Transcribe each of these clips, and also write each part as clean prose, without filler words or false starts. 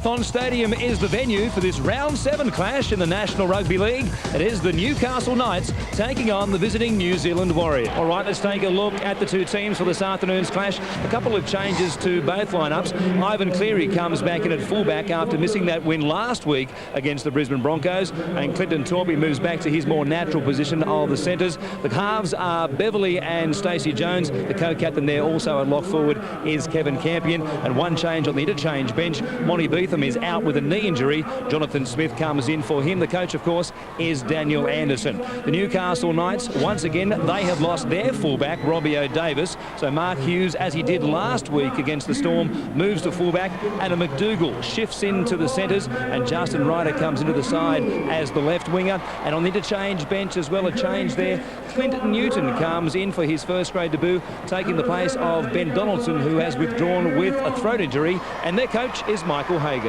Marathon Stadium is the venue for this round 7 clash in the National Rugby League. It is the Newcastle Knights taking on the visiting New Zealand Warriors. All right, let's take a look at the two teams for this afternoon's clash. A couple of changes to both lineups. Ivan Cleary comes back in at fullback after missing that win last week against the Brisbane Broncos, and Clinton Torpey moves back to his more natural position of the centres. The halves are Beverley and Stacey Jones. The co-captain there also at lock forward is Kevin Campion, and one change on the interchange bench. Monty Beetham is out with a knee injury. Jonathan Smith comes in for him. The coach, of course, is Daniel Anderson. The Newcastle Knights, once again, they have lost their fullback, Robbie O'Davis. So Mark Hughes, as he did last week against the Storm, moves to fullback. Adam McDougall shifts into the centres, and Justin Ryder comes into the side as the left winger. And on the interchange bench as well, a change there. Clint Newton comes in for his first grade debut, taking the place of Ben Donaldson, who has withdrawn with a throat injury, and their coach is Michael Hagan.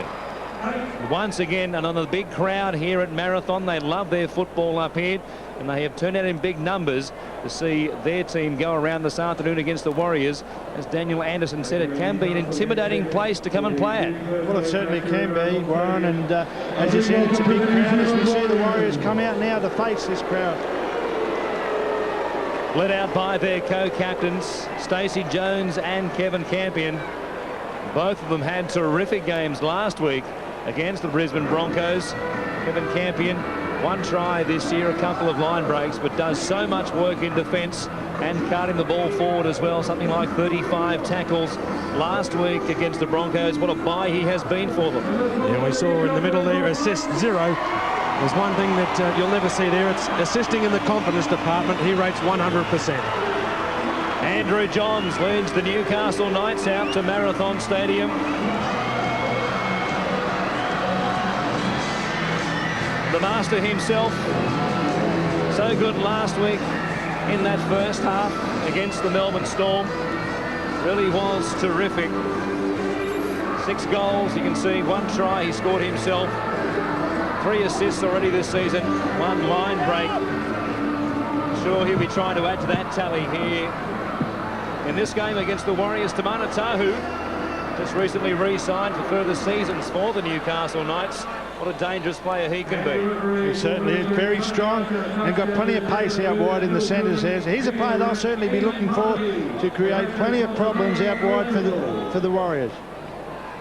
Once again, another big crowd here at Marathon. They love their football up here, and they have turned out in big numbers to see their team go around this afternoon against the Warriors. As Daniel Anderson said, it can be an intimidating place to come and play at. Well, it certainly can be, Warren, and as you said, it's a big crowd as we see the Warriors come out now to face this crowd. Led out by their co-captains, Stacey Jones and Kevin Campion. Both of them had terrific games last week against the Brisbane Broncos. Kevin Campion, one try this year, a couple of line breaks, but does so much work in defence and carting the ball forward as well. Something like 35 tackles last week against the Broncos. What a buy he has been for them. Yeah, we saw in the middle there, assist 0. There's one thing that you'll never see there. It's assisting in the confidence department. He rates 100%. Andrew Johns leads the Newcastle Knights out to Marathon Stadium. The master himself, so good last week in that first half against the Melbourne Storm. Really was terrific. 6 goals, you can see, 1 try he scored himself. 3 assists already this season, 1 line break. Sure, he'll be trying to add to that tally here in this game against the Warriors. Tamana Tahu just recently re-signed for further seasons for the Newcastle Knights. What a dangerous player he can be. He certainly is very strong and got plenty of pace out wide in the centres. He's a player they'll certainly be looking for to create plenty of problems out wide for the Warriors.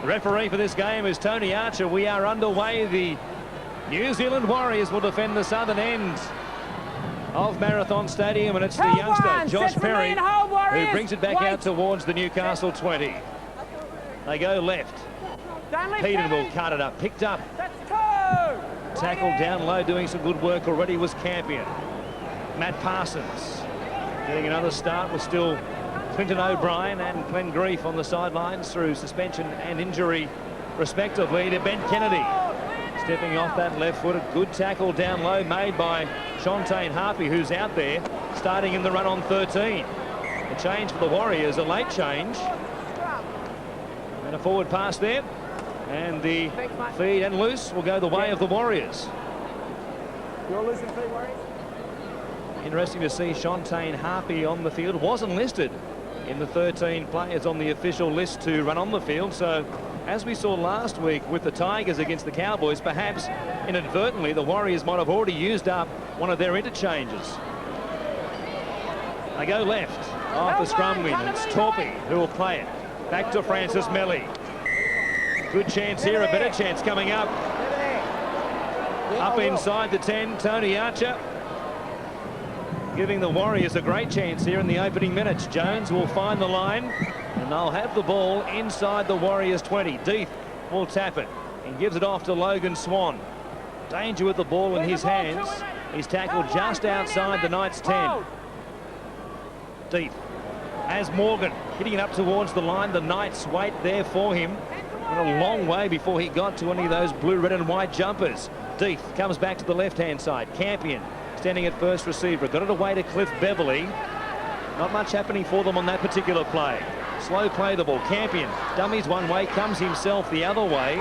The referee for this game is Tony Archer. We are underway. The New Zealand Warriors will defend the southern end of Marathon Stadium, and it's the youngster Josh Perry who brings it back out towards the Newcastle 20. They go left. Peden will cut it up. Picked up. Tackled down low, doing some good work already was Campion. Matt Parsons getting another start was still Clinton O'Brien and Glenn Grief on the sidelines through suspension and injury respectively to Ben Kennedy. Stepping off that left foot, a good tackle down low made by Shontaine Harpy, who's out there, starting in the run on 13. A change for the Warriors, a late change. And a forward pass there. And the feed and loose will go the way of the Warriors. You're losing feed, Warriors. Interesting to see Shontaine Harpy on the field. Wasn't listed in the 13 players on the official list to run on the field. So, as we saw last week with the Tigers against the Cowboys, perhaps inadvertently the Warriors might have already used up one of their interchanges. They go left off the scrum win. It's Torpey who will play it. Back to Francis Melly. Good chance here, a better chance coming up. Up inside the 10, Tony Archer giving the Warriors a great chance here in the opening minutes. Jones will find the line, and they'll have the ball inside the Warriors 20. Deeth will tap it and gives it off to Logan Swan. Danger with the ball in his hands. He's tackled just outside the Knights 10. Deeth as Morgan hitting it up towards the line. The Knights wait there for him. Went a long way before he got to any of those blue, red and white jumpers. Deeth comes back to the left-hand side. Campion standing at first receiver. Got it away to Cliff Beverley. Not much happening for them on that particular play. Slow play the ball. Campion dummies one way, comes himself the other way.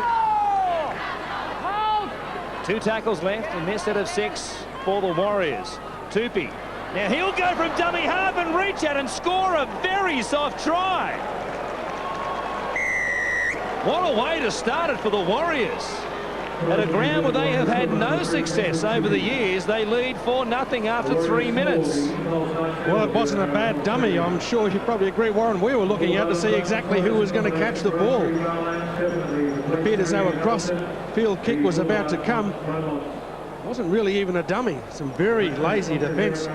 2 tackles left in this set of 6 for the Warriors. Tupy. Now he'll go from dummy half and reach out and score a very soft try. What a way to start it for the Warriors. At a ground where they have had no success over the years, they lead 4-0 after 3 minutes. Well, it wasn't a bad dummy. I'm sure you probably agree, Warren. We were looking out to see exactly who was going to catch the ball. It appeared as though a cross-field kick was about to come. It wasn't really even a dummy. Some very lazy defence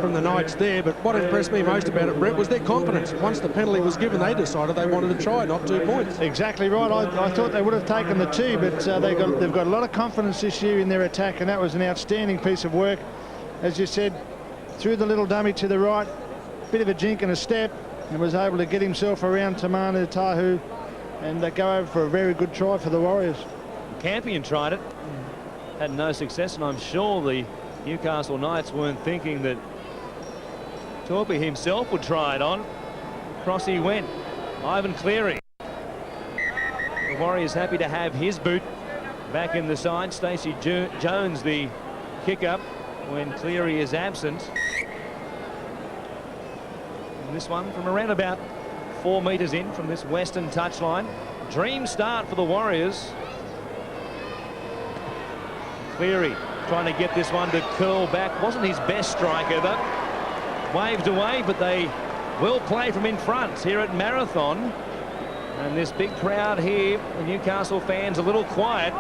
from the Knights there, but what impressed me most about it, Brett, was their confidence. Once the penalty was given, they decided they wanted to try, not 2 points. Exactly right. I thought they would have taken the 2, but they've got a lot of confidence this year in their attack, and that was an outstanding piece of work. As you said, threw the little dummy to the right, bit of a jink and a step, and was able to get himself around Tamanu Tahu and go over for a very good try for the Warriors. Campion tried it, had no success, and I'm sure the Newcastle Knights weren't thinking that Torpy himself would try it on. Across he went. Ivan Cleary. The Warriors happy to have his boot back in the side. Stacey Jones, the kick-up when Cleary is absent. And this one from around about 4 metres in from this western touchline. Dream start for the Warriors. Cleary trying to get this one to curl back. Wasn't his best strike ever. Waved away, but they will play from in front here at Marathon. And this big crowd here, the Newcastle fans a little quiet.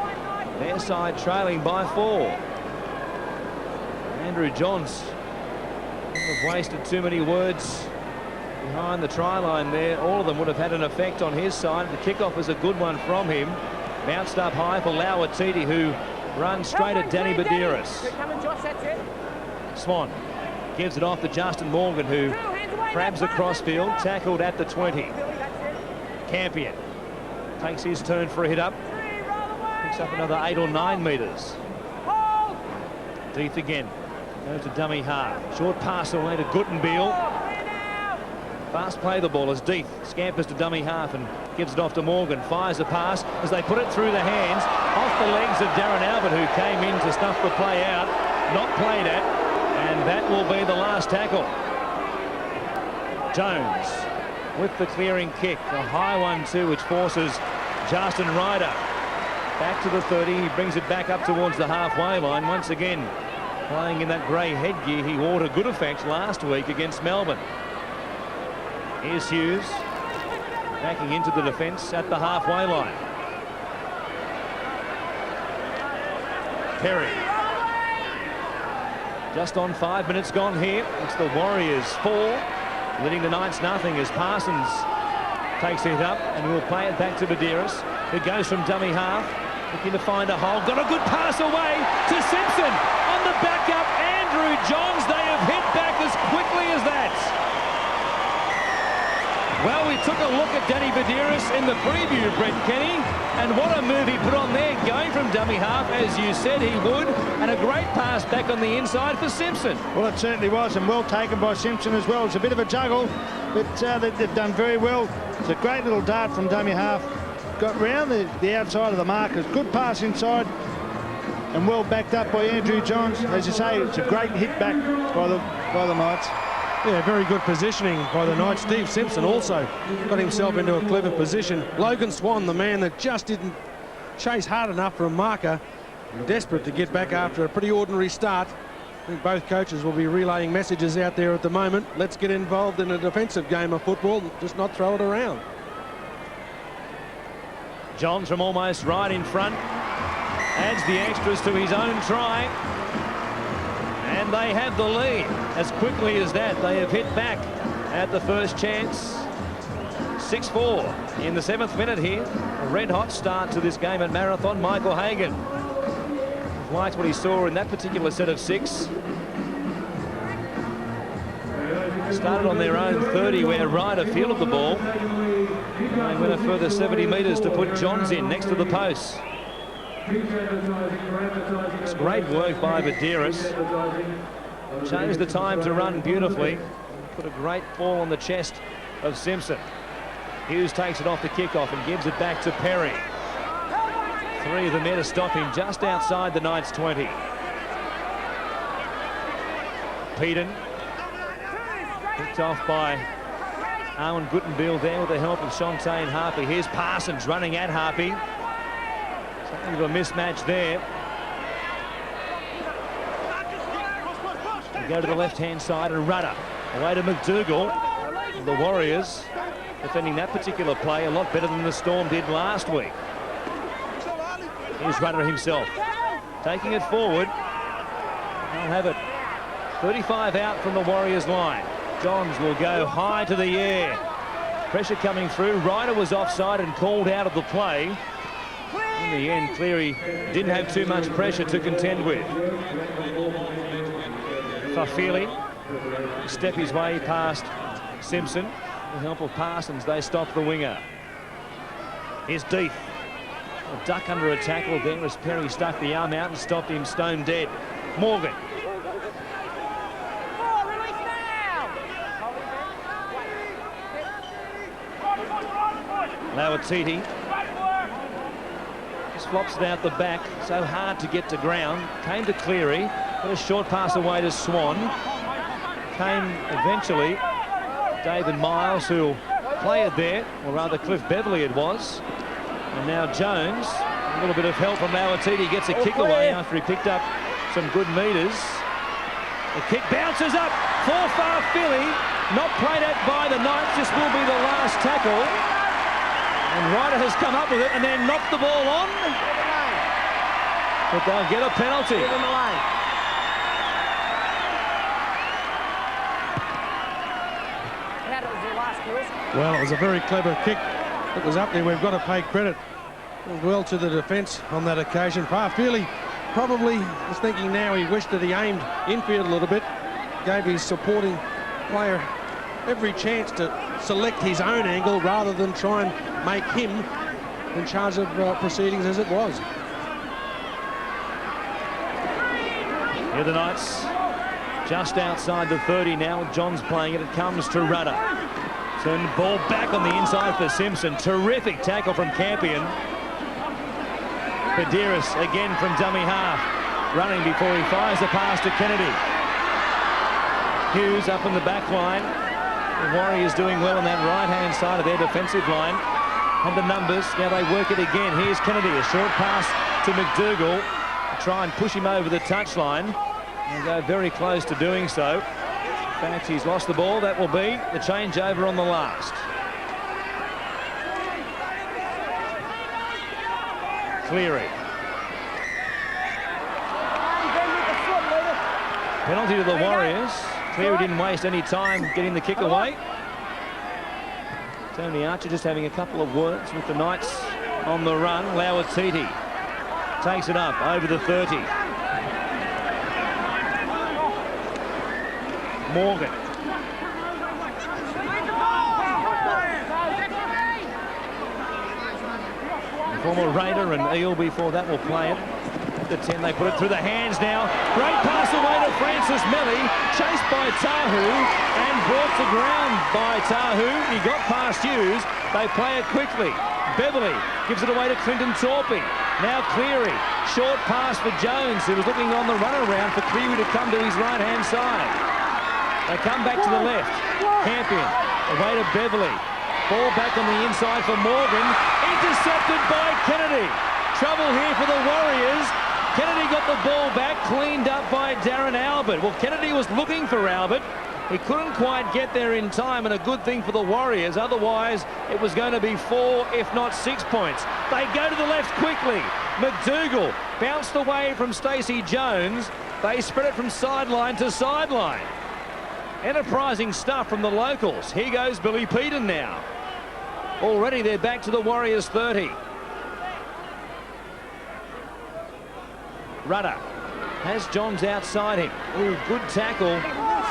Their side trailing by 4. Andrew Johns have wasted too many words behind the try line there. All of them would have had an effect on his side. The kickoff is a good one from him. Bounced up high for Lauatiti, who runs straight at Danny Badiris. Swan gives it off to Justin Morgan, who crabs across field, tackled at the 20. Campion takes his turn for a hit up. Picks up another 8 or 9 metres. Deeth again. Goes to dummy half. Short pass away to Guttenbiel. Fast play the ball as Deeth scampers to dummy half and gives it off to Morgan. Fires a pass as they put it through the hands. Off the legs of Darren Albert, who came in to snuff the play out. Not played at. And that will be the last tackle. Jones with the clearing kick. A high one too, which forces Justin Ryder back to the 30. He brings it back up towards the halfway line. Once again, playing in that grey headgear he wore to good effect last week against Melbourne. Here's Hughes backing into the defence at the halfway line. Perry. Just on 5 minutes gone here. It's the Warriors 4, leading the Knights nothing as Parsons takes it up and will play it back to Badiris, who goes from dummy half, looking to find a hole. Got a good pass away to Simpson. On the backup, Andrew Johns. They have hit back as quickly as that. Well, we took a look at Danny Badiris in the preview, Brett Kenny, and what a move he put on there, going from dummy half, as you said he would, and a great pass back on the inside for Simpson. Well, it certainly was, and well taken by Simpson as well. It's a bit of a juggle, but they've done very well. It's a great little dart from dummy half. Got round the outside of the markers. Good pass inside, and well backed up by Andrew Johns. As you say, it's a great hit back by the Knights. Yeah, very good positioning by the Knights. Steve Simpson also got himself into a clever position. Logan Swan, the man that just didn't chase hard enough for a marker, desperate to get back after a pretty ordinary start. I think both coaches will be relaying messages out there at the moment. Let's get involved in a defensive game of football, just not throw it around. Johns from almost right in front adds the extras to his own try. And they have the lead. As quickly as that, they have hit back at the first chance. 6-4 in the 7th minute here. A red-hot start to this game at Marathon. Michael Hagan liked what he saw in that particular set of 6. Started on their own 30 where Ryder fielded the ball. They went a further 70 metres to put Johns in next to the posts. It's great work by Badiris. Changed the time to run beautifully. Put a great ball on the chest of Simpson. Hughes takes it off the kickoff and gives it back to Perry. 3 of them there to stop him just outside the Knights 20. Peden picked off by Owen Guttenbiel there with the help of Shontae and Harpy. Here's Parsons running at Harpy. Something of a mismatch there. We go to the left-hand side and Rudder. Away to McDougall. The Warriors defending that particular play a lot better than the Storm did last week. Here's Rudder himself. Taking it forward. They'll have it 35 out from the Warriors line. Johns will go high to the air. Pressure coming through. Ryder was offside and called out of the play. In the end, Cleary didn't have too much pressure to contend with. Fafili step his way past Simpson. With the help of Parsons, they stop the winger. Here's Deeth. A duck under a tackle there as Perry stuck the arm out and stopped him stone dead. Morgan. Lauatiti just flops it out the back, so hard to get to ground. Came to Cleary, got a short pass away to Swan. Came eventually David Miles, who played there, or rather Cliff Beverley it was. And now Jones, a little bit of help from Lauatiti, gets a kick away after he picked up some good meters. The kick bounces up for Fafili, not played at by the Knights. This will be the last tackle. And Ryder has come up with it and then knocked the ball on. But they'll get a penalty. Well, it was a very clever kick. It was up there. We've got to pay credit well to the defence on that occasion. Fafili probably was thinking now he wished that he aimed infield a little bit. Gave his supporting player every chance to select his own angle rather than try and make him in charge of proceedings as it was. Here the Knights just outside the 30 now with Johns playing it. It comes to Rudder. Turn the ball back on the inside for Simpson. Terrific tackle from Campion. Padiris again from dummy half. Running before he fires the pass to Kennedy. Hughes up in the back line. The Warriors doing well on that right-hand side of their defensive line. And the numbers, now they work it again. Here's Kennedy, a short pass to McDougall. Try and push him over the touchline. And go very close to doing so. In fact, he's lost the ball. That will be the changeover on the last. Cleary. Penalty to the Warriors. Cleary didn't waste any time getting the kick away. Tony Archer just having a couple of words with the Knights on the run. Lauatiti takes it up over the 30. Morgan. Former Raider and Eel before that will play it. The 10, they put it through the hands now. Great pass away to Francis Melly, chased by Tahu and brought to ground by Tahu. He got past Hughes. They play it quickly. Beverley gives it away to Clinton Torpy. Now Cleary, short pass for Jones, who was looking on the runaround for Cleary to come to his right-hand side. They come back to the left. Campion, away to Beverley. Ball back on the inside for Morgan. Intercepted by Kennedy. Trouble here for the Warriors. Kennedy got the ball back, cleaned up by Darren Albert. Well, Kennedy was looking for Albert. He couldn't quite get there in time, and a good thing for the Warriors. Otherwise, it was going to be 4, if not 6 points. They go to the left quickly. McDougall bounced away from Stacey Jones. They spread it from sideline to sideline. Enterprising stuff from the locals. Here goes Billy Peden now. Already they're back to the Warriors 30. Rudder has Johns outside him. Ooh, good tackle.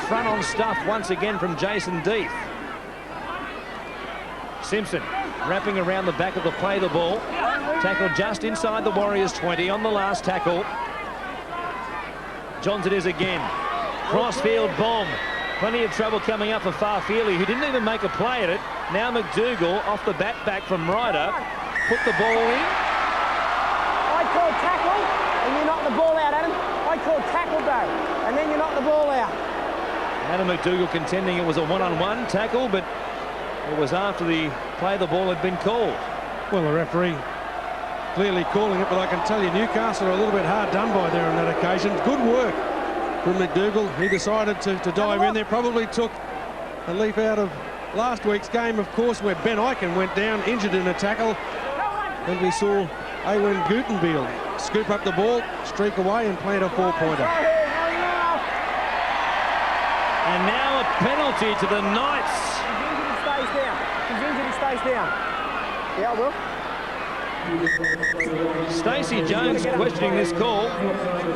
Front on stuff once again from Jason Deeth. Simpson wrapping around the back of the play the ball. Tackle just inside the Warriors 20 on the last tackle. Johns it is again. Crossfield bomb. Plenty of trouble coming up for Fafili, who didn't even make a play at it. Now McDougall off the back from Ryder. Put the ball in. I call tackle, and you knock the ball out, Adam. I call tackle, though, and then you knock the ball out. Adam McDougall contending it was a one-on-one tackle, but It was after the play the ball had been called. Well, the referee clearly calling it, but I can tell you Newcastle are a little bit hard done by there on that occasion. Good work from McDougall. He decided to dive in there. Probably took a leaf out of last week's game, of course, where Ben Eichen went down, injured in a tackle. And we saw Ewan Gutenbiel scoop up the ball, streak away and plant a 4-pointer. And now a penalty to the Knights. He's injured, he stays down. He's injured, he stays down. Yeah, I will. Stacey Jones questioning this call. He's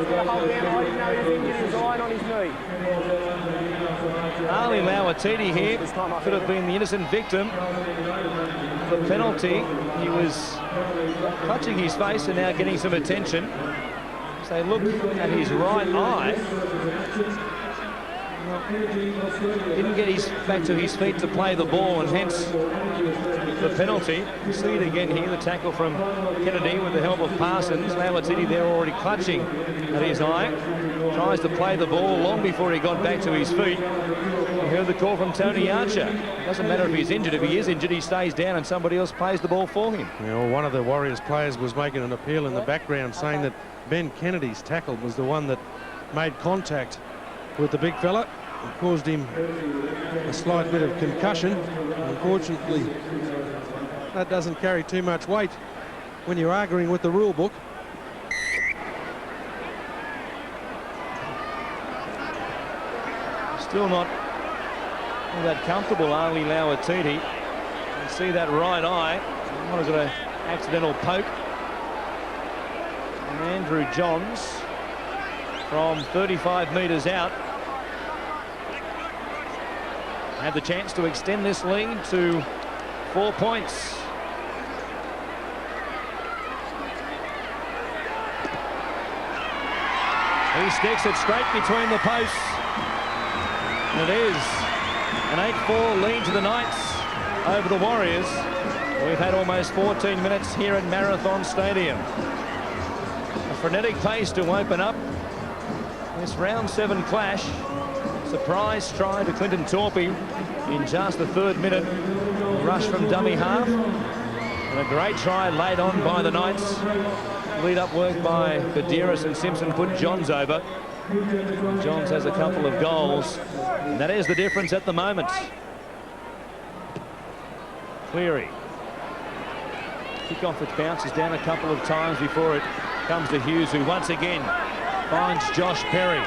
got to hold down. I didn't know he was injured. He was lying on his knee. Ali Lauatiti here could have been the innocent victim. The penalty, he was clutching his face and now getting some attention. As they look at his right eye. Didn't get back to his feet to play the ball, and hence the penalty. You see it again here, the tackle from Kennedy with the help of Parsons. Lauatiti there already clutching at his eye. Tries to play the ball long before he got back to his feet. You heard the call from Tony Archer. Doesn't matter if he's injured. If he is injured, he stays down and somebody else plays the ball for him. You know, one of the Warriors players was making an appeal in the background saying that Ben Kennedy's tackle was the one that made contact with the big fella. It caused him a slight bit of concussion. Unfortunately, that doesn't carry too much weight when you're arguing with the rule book. Still not all that comfortable, Ali Lauatiti. You see that right eye. Might have got an accidental poke. And Andrew Johns from 35 metres out had the chance to extend this lead to 4 points. He sticks it straight between the posts. And it is an 8-4 lead to the Knights over the Warriors. We've had almost 14 minutes here at Marathon Stadium. A frenetic pace to open up this round 7 clash. Surprise try to Clinton Torpey in just the 3rd minute. Rush from dummy half. And a great try laid on by the Knights. Lead up work by Badiris and Simpson put Johns over. Johns has a couple of goals. And that is the difference at the moment. Cleary. Kick-off, it bounces down a couple of times before it comes to Hughes, who once again finds Josh Perry.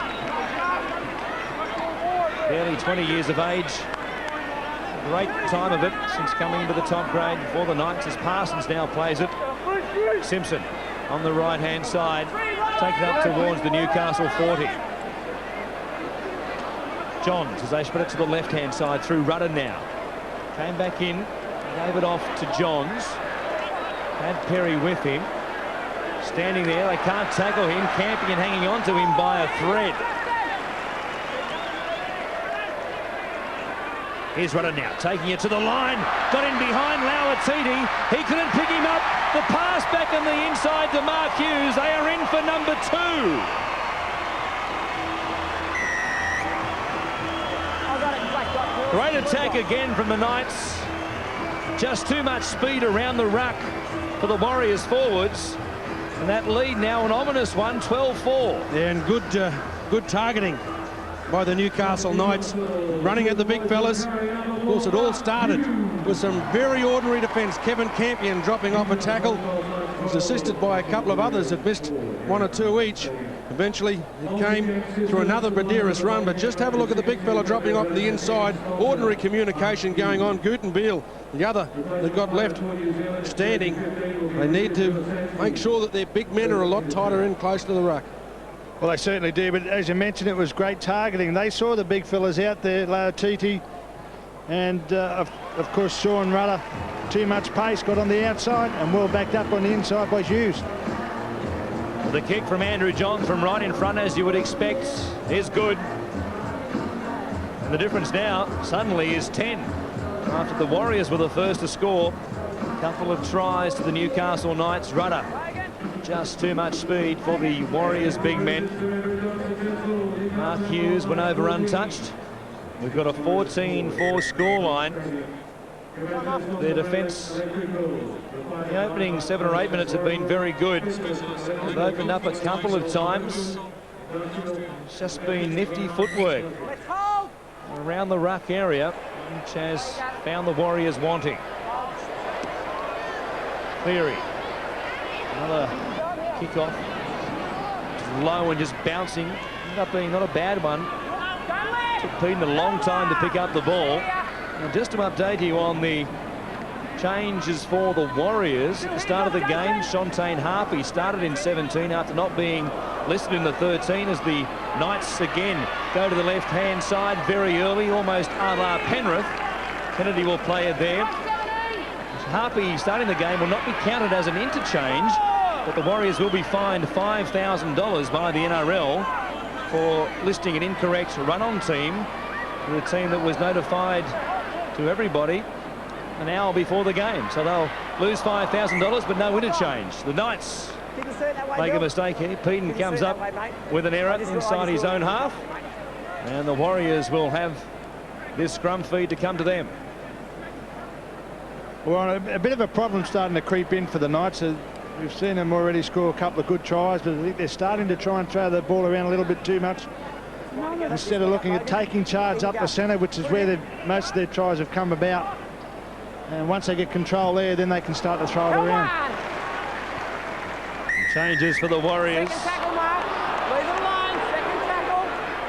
Barely 20 years of age. Great time of it since coming into the top grade for the Knights as Parsons now plays it. Simpson on the right-hand side. Take it up towards the Newcastle 40. Johns as they spread it to the left-hand side through Rudder now. Came back in, gave it off to Johns. Had Perry with him. Standing there, they can't tackle him. Camping and hanging on to him by a thread. Here's Rudder now, taking it to the line. Got in behind Lauatiti. He couldn't pick him up. The pass back on the inside to Mark Hughes. They are in for number 2. Great attack again from the Knights. Just too much speed around the ruck for the Warriors forwards. And that lead now an ominous one, 12-4. Yeah, and good targeting by the Newcastle Knights, running at the big fellas. Of course, it all started with some very ordinary defence. Kevin Campion dropping off a tackle. He was assisted by a couple of others that missed 1 or 2 each. Eventually, it came through another Badiris run, but just have a look at the big fella dropping off the inside. Ordinary communication going on. Gutenbiel, the other that got left standing. They need to make sure that their big men are a lot tighter in close to the ruck. Well, they certainly do, but as you mentioned, it was great targeting. They saw the big fellas out there, Lauatiti, and of course Sean Rudder. Too much pace, got on the outside and well backed up on the inside by Hughes. The kick from Andrew Johns from right in front, as you would expect, is good. And the difference now suddenly is 10. After the Warriors were the first to score. A couple of tries to the Newcastle Knights. Rudder. Just too much speed for the Warriors' big men. Mark Hughes went over untouched. We've got a 14-4 scoreline. Their defence, the opening 7 or 8 minutes have been very good. They've opened up a couple of times. It's just been nifty footwork around the ruck area, which has found the Warriors wanting. Cleary, another kick-off. Low and just bouncing. Ended up being not a bad one. Took Peden a long time to pick up the ball. And just to update you on the changes for the Warriors at the start of the game, Shontane Harpy started in 17 after not being listed in the 13 as the Knights again go to the left-hand side very early, almost a la Penrith. Kennedy will play it there. Harpy starting the game will not be counted as an interchange, but the Warriors will be fined $5,000 by the NRL for listing an incorrect run-on team for the team that was notified to everybody an hour before the game. So they'll lose $5,000 but no interchange. The Knights make a mistake here. Peden comes up with an error inside his own half, and the Warriors will have this scrum feed to come to them. Well, a bit of a problem starting to creep in for the Knights. We've seen them already score a couple of good tries, but I think they're starting to try and throw the ball around a little bit too much instead of looking at taking charge up the centre, which is where most of their tries have come about. And once they get control there, then they can start to throw it around. Changes for the Warriors.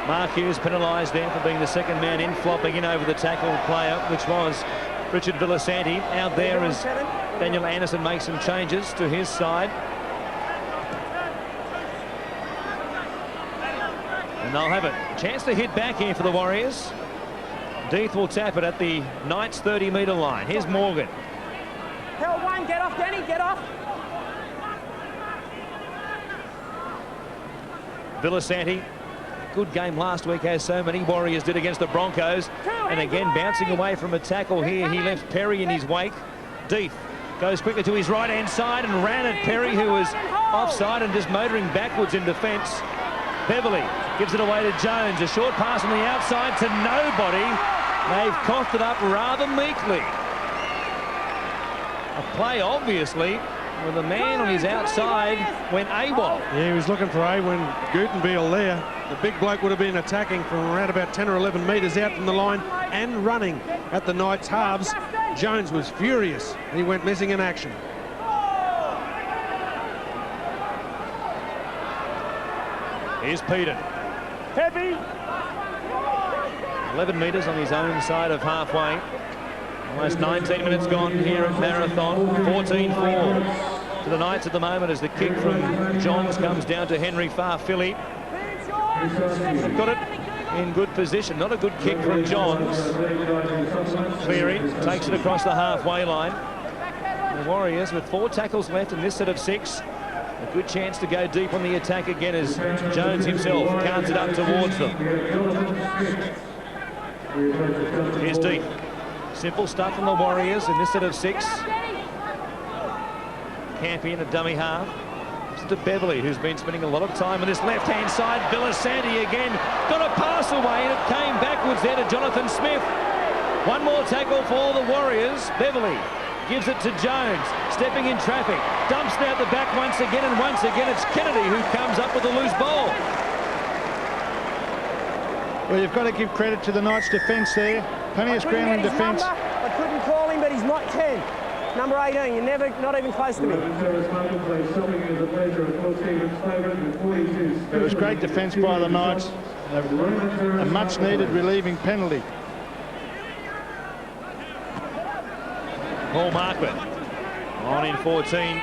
Mark Hughes penalised there for being the second man in, flopping in over the tackle player, which was Richard Villasanti. Out there as Daniel Anderson makes some changes to his side. And they'll have a chance to hit back here for the Warriors. Deeth will tap it at the Knights' 30-metre line. Here's Morgan. Hell one, get off, Danny, get off. Villasanti, good game last week, as so many Warriors did against the Broncos. And again, bouncing away from a tackle here. He left Perry in his wake. Deeth goes quickly to his right-hand side and ran at Perry, who was offside and just motoring backwards in defence. Beverley gives it away to Jones. A short pass on the outside to nobody. They've coughed it up rather meekly. A play, obviously, with a man on his outside went AWOL. Yeah, he was looking for A when Gutenbeil there. The big bloke would have been attacking from around about 10 or 11 metres out from the line and running at the Knights' halves. Jones was furious. He went missing in action. Here's Peden. Heavy. 11 metres on his own side of halfway. Almost 19 minutes gone here at Marathon. 14-4 to the Knights at the moment as the kick from Johns comes down to Henry Farfilly. Got it in good position. Not a good kick from Johns. Cleary takes it across the halfway line. The Warriors with 4 tackles left in this set of 6. A good chance to go deep on the attack again as Jones himself counts it up towards them. Here's Deeth. Simple stuff from the Warriors in this set of 6. Campion, a dummy half. To Beverley, who's been spending a lot of time on this left-hand side. Villasanti again got a pass away and it came backwards there to Jonathan Smith. One more tackle for the Warriors. Beverley gives it to Jones, stepping in traffic, dumps it out the back once again, and once again it's Kennedy who comes up with a loose ball. Well, you've got to give credit to the Knights' defence there. Plenty of scrambling defence. I couldn't call him, but he's not 10. Number 18, you're not even close to me. It was great defence by the Knights. A much-needed relieving penalty. Paul Marquardt on in 14.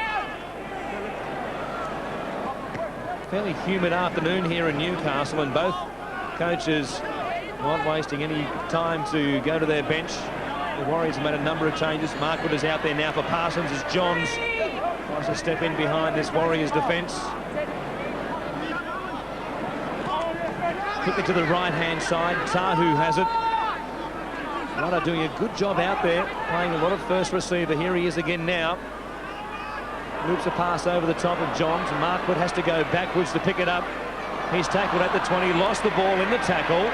Fairly humid afternoon here in Newcastle, and both coaches not wasting any time to go to their bench. The Warriors have made a number of changes. Marquardt is out there now for Parsons as Johns tries to step in behind this Warriors defence. Quickly to the right-hand side. Tahu has it. Rudder doing a good job out there, playing a lot of first receiver. Here he is again now. Loops a pass over the top of Johns. Marquardt has to go backwards to pick it up. He's tackled at the 20, lost the ball in the tackle.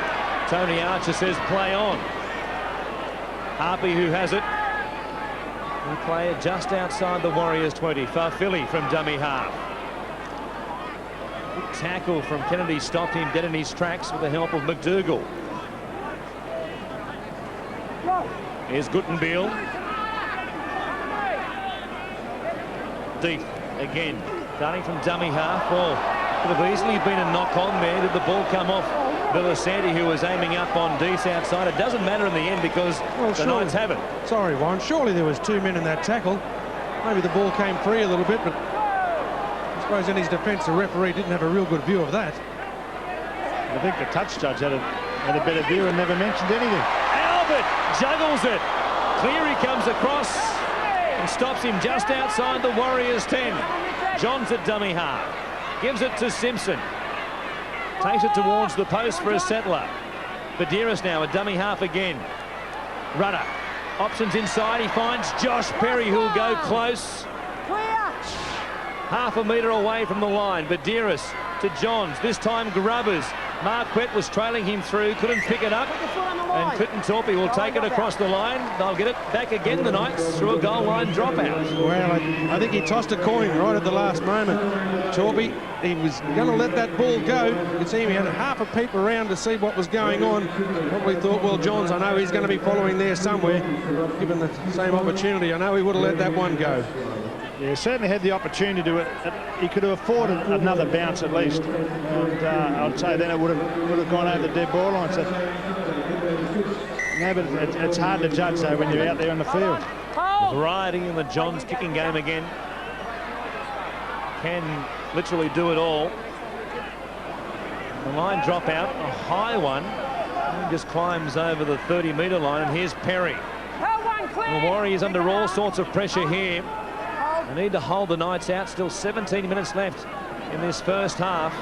Tony Archer says play on. Harpy, who has it, The player just outside the Warriors 20. Farfilly from dummy half. Good tackle from Kennedy stopped him dead in his tracks with the help of McDougall. Here's Guttenbeil. Deep again, starting from dummy half. Well, could have easily been a knock on there. Did the ball come off Villasanti, who was aiming up on Deese outside? It doesn't matter in the end because the Knights have it. Sorry, Warren. Surely there was 2 men in that tackle. Maybe the ball came free a little bit, but I suppose in his defence, the referee didn't have a real good view of that. I think the touch judge had a better view and never mentioned anything. Albert juggles it. Cleary comes across and stops him just outside the Warriors 10. Johns at dummy half. Gives it to Simpson. Takes it towards the post for a settler. Badiris now a dummy half again. Rudder. Options inside. He finds Josh Perry, who'll go close. Half a metre away from the line. Badiris to Johns. This time Grubbers. Marquette was trailing him through. Couldn't pick it up. And Clinton Torpy will take it across the line. They'll get it back again, the Knights, through a goal line dropout. Well, I think he tossed a coin right at the last moment. Torpy, he was going to let that ball go. You could see him, he had half a peep around to see what was going on. Probably thought, well, Johns, I know he's going to be following there somewhere. Given the same opportunity, I know he would have let that one go. Yeah, certainly had the opportunity to. He could have afforded another bounce at least, and I'd say then it would have gone over the dead ball line. So, no, but it's hard to judge though when you're out there on the field. Variety in the Johns kicking game again. Can literally do it all. The line dropout, a high one. He just climbs over the 30-metre line, and here's Perry. The Warriors under all sorts of pressure here. They need to hold the Knights out. Still 17 minutes left in this first half.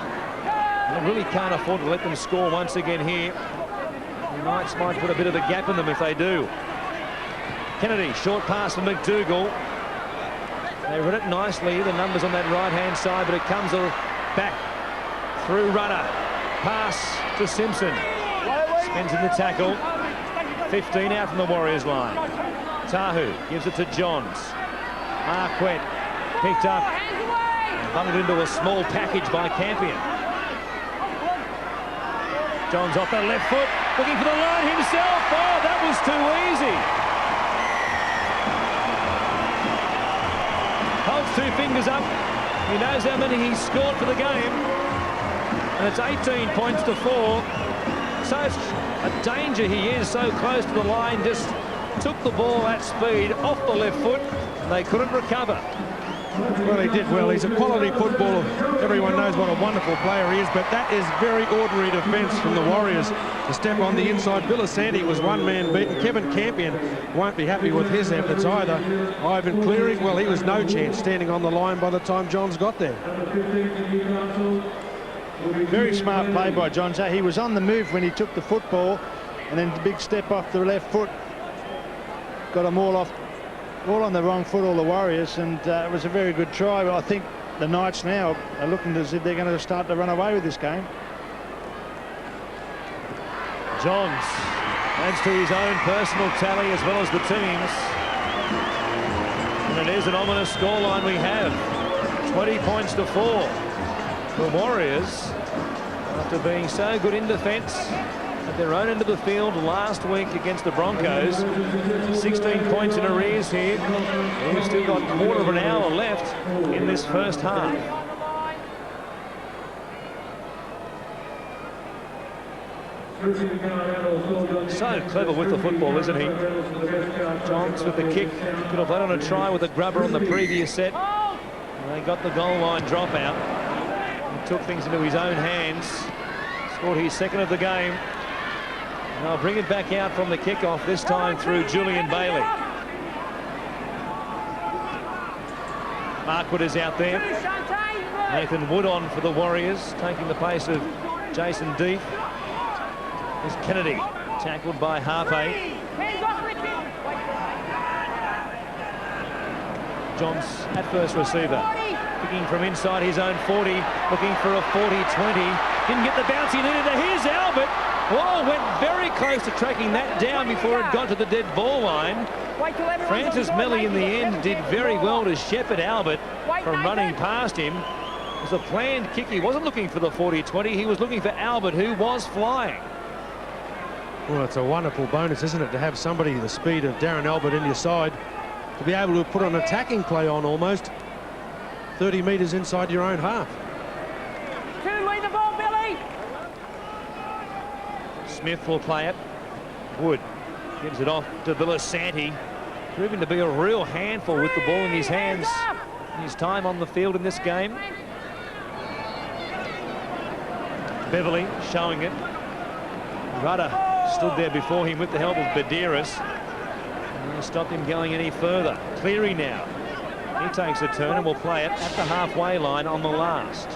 They really can't afford to let them score once again here. The Knights might put a bit of a gap in them if they do. Kennedy, short pass for McDougall. They read it nicely, the numbers on that right-hand side, but it comes back through Rudder. Pass to Simpson. Spends in the tackle. 15 out from the Warriors line. Tahu gives it to Johns. Marquette picked up and bundled into a small package by Campion. Johns off the left foot, looking for the line himself. Oh, that was too easy. Holds 2 fingers up. He knows how many he's scored for the game. And it's 18 points to 4. Such a danger he is, so close to the line. Just took the ball at speed off the left foot. They couldn't recover. Well, he did well. He's a quality footballer. Everyone knows what a wonderful player he is, but that is very ordinary defence from the Warriors to step on the inside. Villasanti was one man beaten. Kevin Campion won't be happy with his efforts either. Ivan Cleary, well, he was no chance standing on the line by the time Johns got there. Very smart play by Johns. He was on the move when he took the football, and then the big step off the left foot. Got them all on the wrong foot, all the Warriors, and it was a very good try. But I think the Knights now are looking as if they're going to start to run away with this game. Johns adds to his own personal tally as well as the team's. And it is an ominous scoreline we have. 20 points to 4. The Warriors, after being so good in defence at their own end of the field last week against the Broncos, 16 points in arrears here. We've still got a quarter of an hour left in this first half. So clever with the football, isn't he? Johns with the kick. Could have let on a try with a grubber on the previous set. They got the goal line dropout. He took things into his own hands. Scored his second of the game. And they'll bring it back out from the kickoff, this time through Julian Bailey. Marquardt is out there. Nathan Wood on for the Warriors, taking the place of Jason Deeth. Is Kennedy, tackled by Harpe. Johns at first receiver, picking from inside his own 40, looking for a 40-20. Didn't get the bounce he needed. Here's Albert. Whoa, went very close to tracking that down before it got to the dead ball line. Francis Melly in the end did very well to shepherd Albert from running past him. It was a planned kick. He wasn't looking for the 40-20. He was looking for Albert, who was flying. Well, it's a wonderful bonus, isn't it, to have somebody the speed of Darren Albert in your side, to be able to put an attacking play on almost 30 metres inside your own half. Lead the ball, Billy. Smith will play it. Wood gives it off to Villasanti, proving to be a real handful with the ball in his hands. His time on the field in this game. Beverly showing it. Rudder stood there before him with the help of Badiris. And stopped him going any further. Cleary now. He takes a turn and will play it at the halfway line on the last.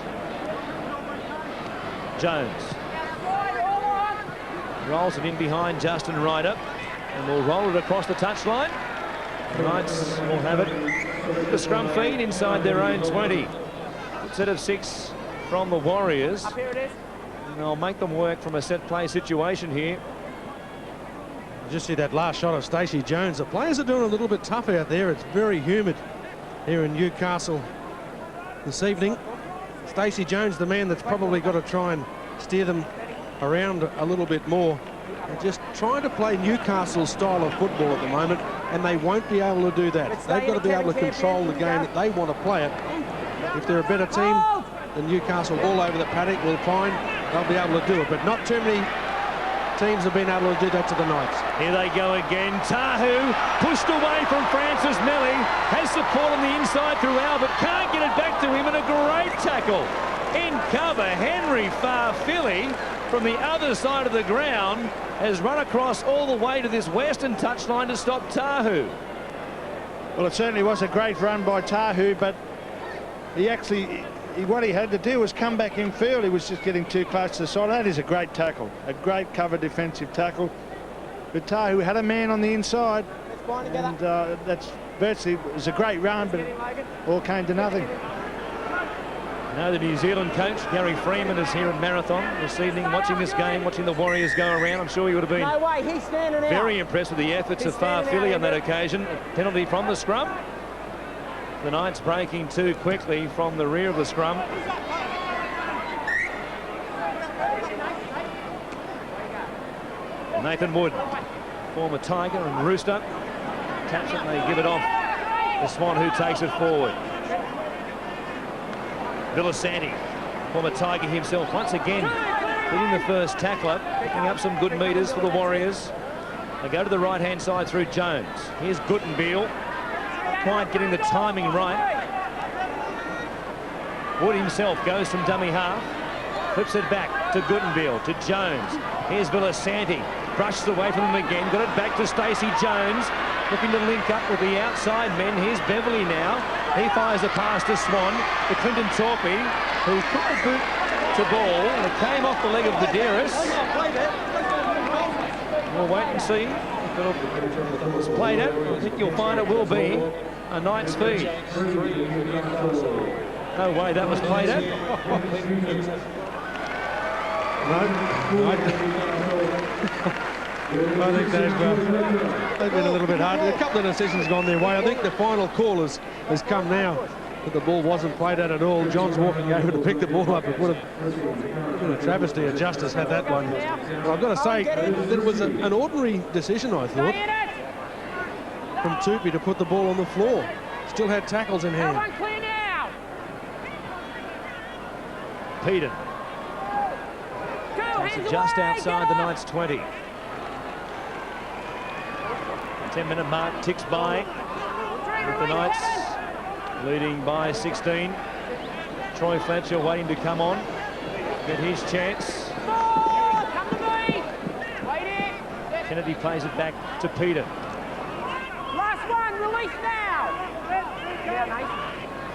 Jones rolls it in behind Justin Ryder and will roll it across the touchline. The Knights will have it. The scrum feed inside their own 20. Good set of 6 from the Warriors. Up here it is. And they'll make them work from a set play situation here. Just see that last shot of Stacey Jones. The players are doing a little bit tough out there. It's very humid here in Newcastle this evening. Stacey Jones, the man that's probably got to try and steer them around a little bit more. They're just trying to play Newcastle's style of football at the moment, and they won't be able to do that. They've got to be able to control the game that they want to play it. If they're a better team than Newcastle all over the paddock, we'll find they'll be able to do it. But not too many teams have been able to do that to the Knights. Here they go again. Tahu pushed away from Francis Melly. Has support on the inside through Albert. Can't get it back to him, and a great tackle. In cover, Henry Farfilly from the other side of the ground has run across all the way to this western touchline to stop Tahu. Well, it certainly was a great run by Tahu, but what he had to do was come back in field. He was just getting too close to the side. That is a great tackle, a great cover defensive tackle. But Tahu had a man on the inside, and that's virtually, it was a great run, but it all came to nothing. Now the New Zealand coach, Gary Freeman, is here in Marathon this evening, watching this game, watching the Warriors go around. I'm sure he would have been very impressed with the efforts of Farfilly on that occasion. A penalty from the scrum. The Knights breaking too quickly from the rear of the scrum. Nathan Wood, former Tiger and Rooster, taps it and they give it off to Swan, who takes it forward. Villasanti, former Tiger himself, once again hitting the first tackler, picking up some good metres for the Warriors. They go to the right-hand side through Jones. Here's Guttenbeil, quite getting the timing right. Wood himself goes from dummy half, flips it back to Guttenbeil, to Jones. Here's Villasanti, brushes away from him again, got it back to Stacey Jones, looking to link up with the outside men. Here's Beverly now. He fires a pass to Swan, to Clinton Torpy, who put the boot to ball, and it came off the leg of Badiris. We'll wait and see if it's played out. I think you'll find it will be a Knights feed. No way that was played out. I think they've been a little bit hard. A couple of decisions gone their way. I think the final call has come now, but the ball wasn't played at all. John's walking over to pick the ball up. It would have been a travesty of justice had that one. But I've got to say, it was an ordinary decision, I thought, from Tupi to put the ball on the floor. Still had tackles in hand. Peden. Just outside the Knights 20. 10-minute mark ticks by, with the Knights leading by 16. Troy Fletcher waiting to come on, get his chance. Kennedy plays it back to Peter. Last one, release now.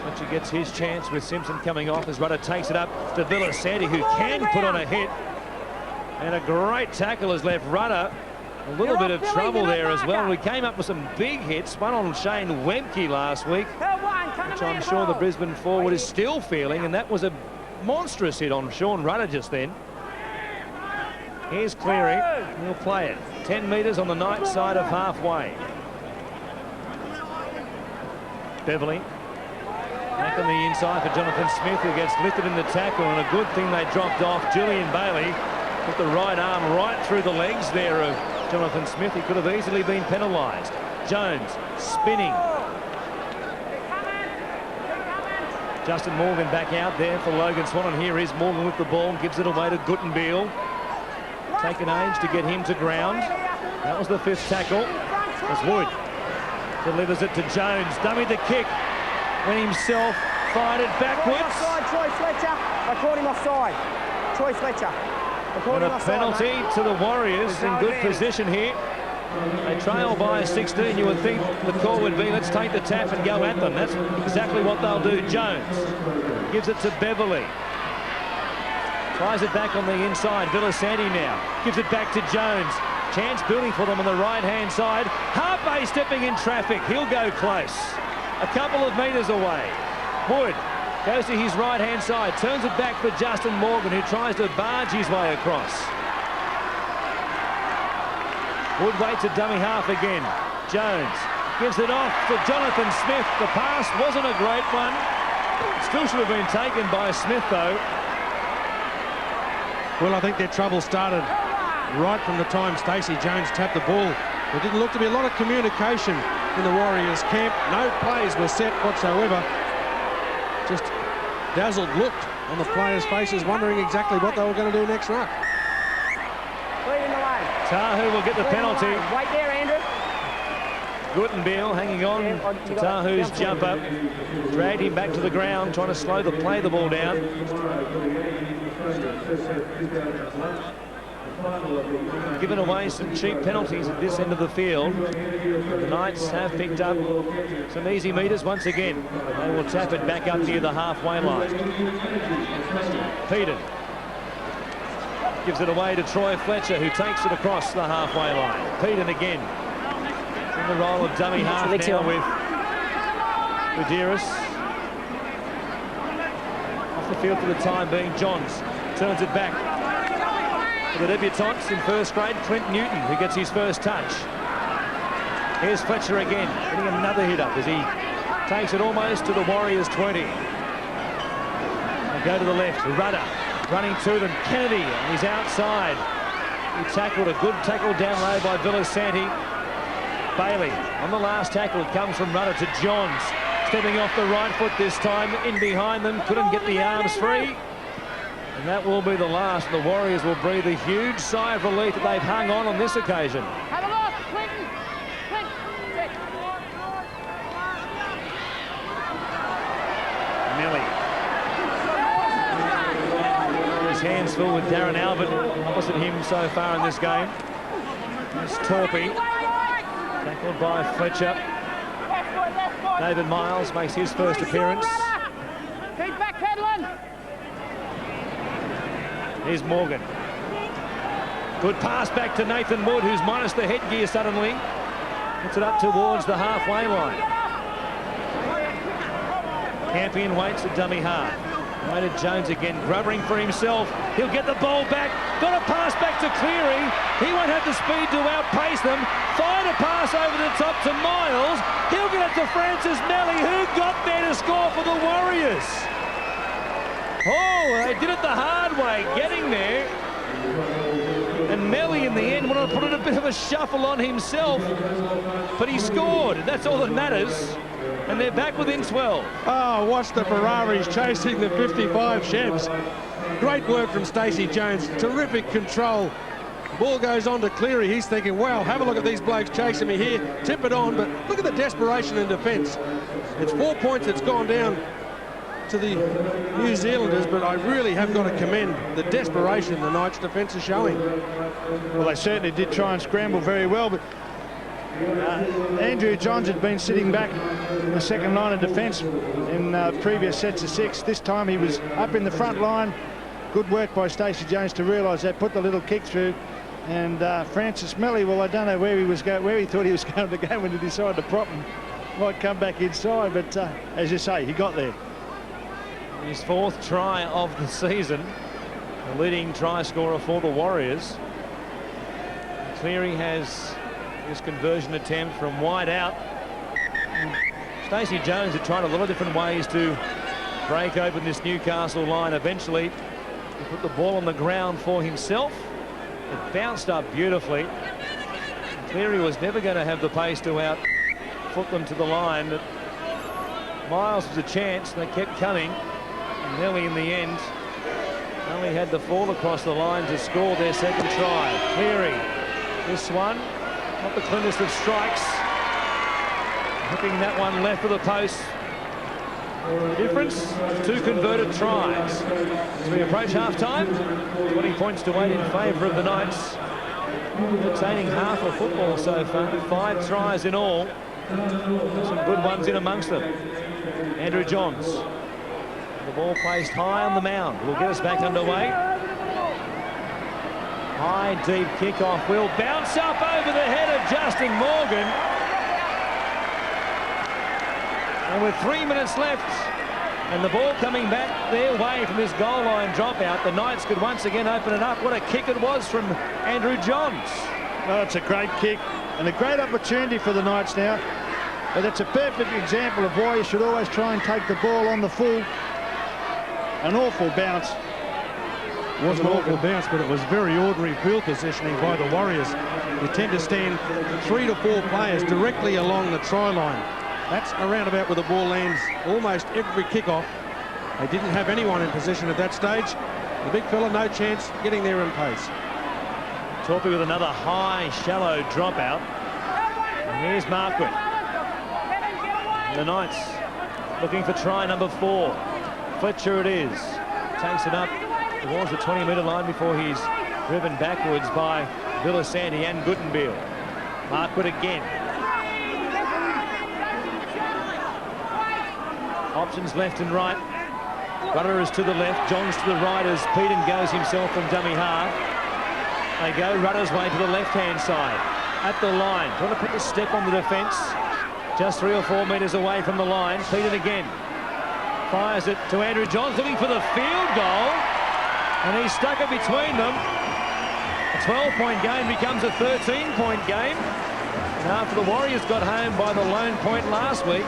Fletcher gets his chance with Simpson coming off as Rudder takes it up to Villasanti, who can put on a hit. And a great tackle has left Rudder a little bit of trouble there as well. We came up with some big hits, one on Shane Webke last week, which I'm sure the Brisbane forward is still feeling, and that was a monstrous hit on Sean Rudder just then. Here's Cleary. He'll play it. 10 metres on the Knights side of halfway. Beverley. Back on the inside for Jonathan Smith, who gets lifted in the tackle, and a good thing they dropped off. Julian Bailey put the right arm right through the legs there of Jonathan Smith. He could have easily been penalised. Jones spinning. Justin Morgan back out there for Logan Swan, and here is Morgan with the ball, gives it away to Guttenbeil. Taken age to get him to ground. That was the 5th tackle. As Wood delivers it to Jones. Dummy the kick. Went himself, fired it backwards. Offside, Troy Fletcher. I caught him offside. Troy Fletcher. And a penalty to the Warriors in good position here. They trail by 16. You would think the call would be, let's take the tap and go at them. That's exactly what they'll do. Jones gives it to Beverley. Tries it back on the inside. Villasanti now gives it back to Jones. Chance building for them on the right-hand side. Harpay stepping in traffic. He'll go close. A couple of metres away. Wood goes to his right-hand side. Turns it back for Justin Morgan, who tries to barge his way across. Wood waits at dummy half again. Jones gives it off to Jonathan Smith. The pass wasn't a great one. It still should have been taken by Smith, though. Well, I think their trouble started right from the time Stacey Jones tapped the ball. There didn't look to be a lot of communication in the Warriors camp. No plays were set whatsoever. Just dazzled looked on the players' faces, wondering exactly what they were going to do next ruck. Tahu will get the penalty. Wait there, Andrew. Guttenbeil hanging on to Tahu's jumper. Dragged him back to the ground, trying to play the ball down. Given away some cheap penalties at this end of the field. The Knights have picked up some easy meters once again. They will tap it back up near the halfway line. Peden gives it away to Troy Fletcher, who takes it across the halfway line. Peden again in the role of dummy half now with Budiris. Off the field for the time being. Johns turns it back to the debutants in first grade, Clint Newton, who gets his first touch. Here's Fletcher again, getting another hit up as he takes it almost to the Warriors 20. They go to the left, Rudder running to them. Kennedy on his outside. He tackled, a good tackle down low by Villasanti. Bailey on the last tackle. It comes from Rudder to Johns. Stepping off the right foot this time, in behind them. Couldn't get the arms free. And that will be the last. The Warriors will breathe a huge sigh of relief that they've hung on this occasion. Have a look, Clinton. Nelly. His hands full with Darren Albert opposite him so far in this game. It's Torpy. Tackled by Fletcher. David Miles makes his first appearance. Keep backpedaling. Here's Morgan. Good pass back to Nathan Wood, who's minus the headgear suddenly. Puts it up towards the halfway line. Campion waits at dummy half. Waited Jones again, grubbering for himself. He'll get the ball back. Got a pass back to Cleary. He won't have the speed to outpace them. Fired a pass over the top to Miles. He'll get it to Francis Melly, who got there to score for the Warriors. Oh, they did it the hard way, getting there. And Melly in the end wanted to put in a bit of a shuffle on himself. But he scored. That's all that matters. And they're back within 12. Oh, watch the Ferraris chasing the 55 Chevs. Great work from Stacey Jones. Terrific control. Ball goes on to Cleary. He's thinking, wow, have a look at these blokes chasing me here. Tip it on, but look at the desperation in defence. It's 4 points that's gone down to the New Zealanders, but I really have got to commend the desperation the Knights defence is showing. Well, they certainly did try and scramble very well, but Andrew Johns had been sitting back in the second line of defence in previous sets of 6. This time he was up in the front line. Good work by Stacey Jones to realise that, put the little kick through. And Francis Melly, well, I don't know where he thought he was going to go when he decided to prop him. Might come back inside, but as you say, he got there. His 4th try of the season. The leading try scorer for the Warriors. Cleary has his conversion attempt from wide out. Stacey Jones had tried a lot of different ways to break open this Newcastle line. Eventually, he put the ball on the ground for himself. It bounced up beautifully. Cleary was never going to have the pace to outfoot them to the line. But Miles was a chance. They kept coming. And Nelly, in the end, only had the fall across the line to score their second try. Cleary, this one, not the cleanest of strikes. Hooking that one left of the post. The difference, 2 converted tries. As we approach half-time, 20 points to 8 in favour of the Knights. Obtaining half of football so far, 5 tries in all. Some good ones in amongst them. Andrew Johns. The ball placed high on the mound. Will get us back underway. High, deep kickoff will bounce up over the head of Justin Morgan. And with 3 minutes left and the ball coming back their way from this goal line dropout, the Knights could once again open it up. What a kick it was from Andrew Johns. Oh, it's a great kick and a great opportunity for the Knights now. But it's a perfect example of why you should always try and take the ball on the full. An awful bounce. It was an awful bounce, but it was very ordinary field positioning by the Warriors. You tend to stand 3 to 4 players directly along the try line. That's around about where the ball lands almost every kickoff. They didn't have anyone in position at that stage. The big fella, no chance getting there in pace. Torpy with another high, shallow dropout. And here's Marquardt. The Knights looking for try number 4. Fletcher it is. Takes it up towards the 20-metre line before he's driven backwards by Villasanti and Guttenbeil. Marquardt again. Options left and right. Rudder is to the left, Johns to the right as Peden goes himself from dummy half. They go Rudder's way to the left-hand side. At the line, trying to put the step on the defence. Just 3 or 4 metres away from the line. Peden again. Fires it to Andrew Johns, looking for the field goal. And he's stuck it between them. A 12-point game becomes a 13-point game. And after the Warriors got home by the lone point last week,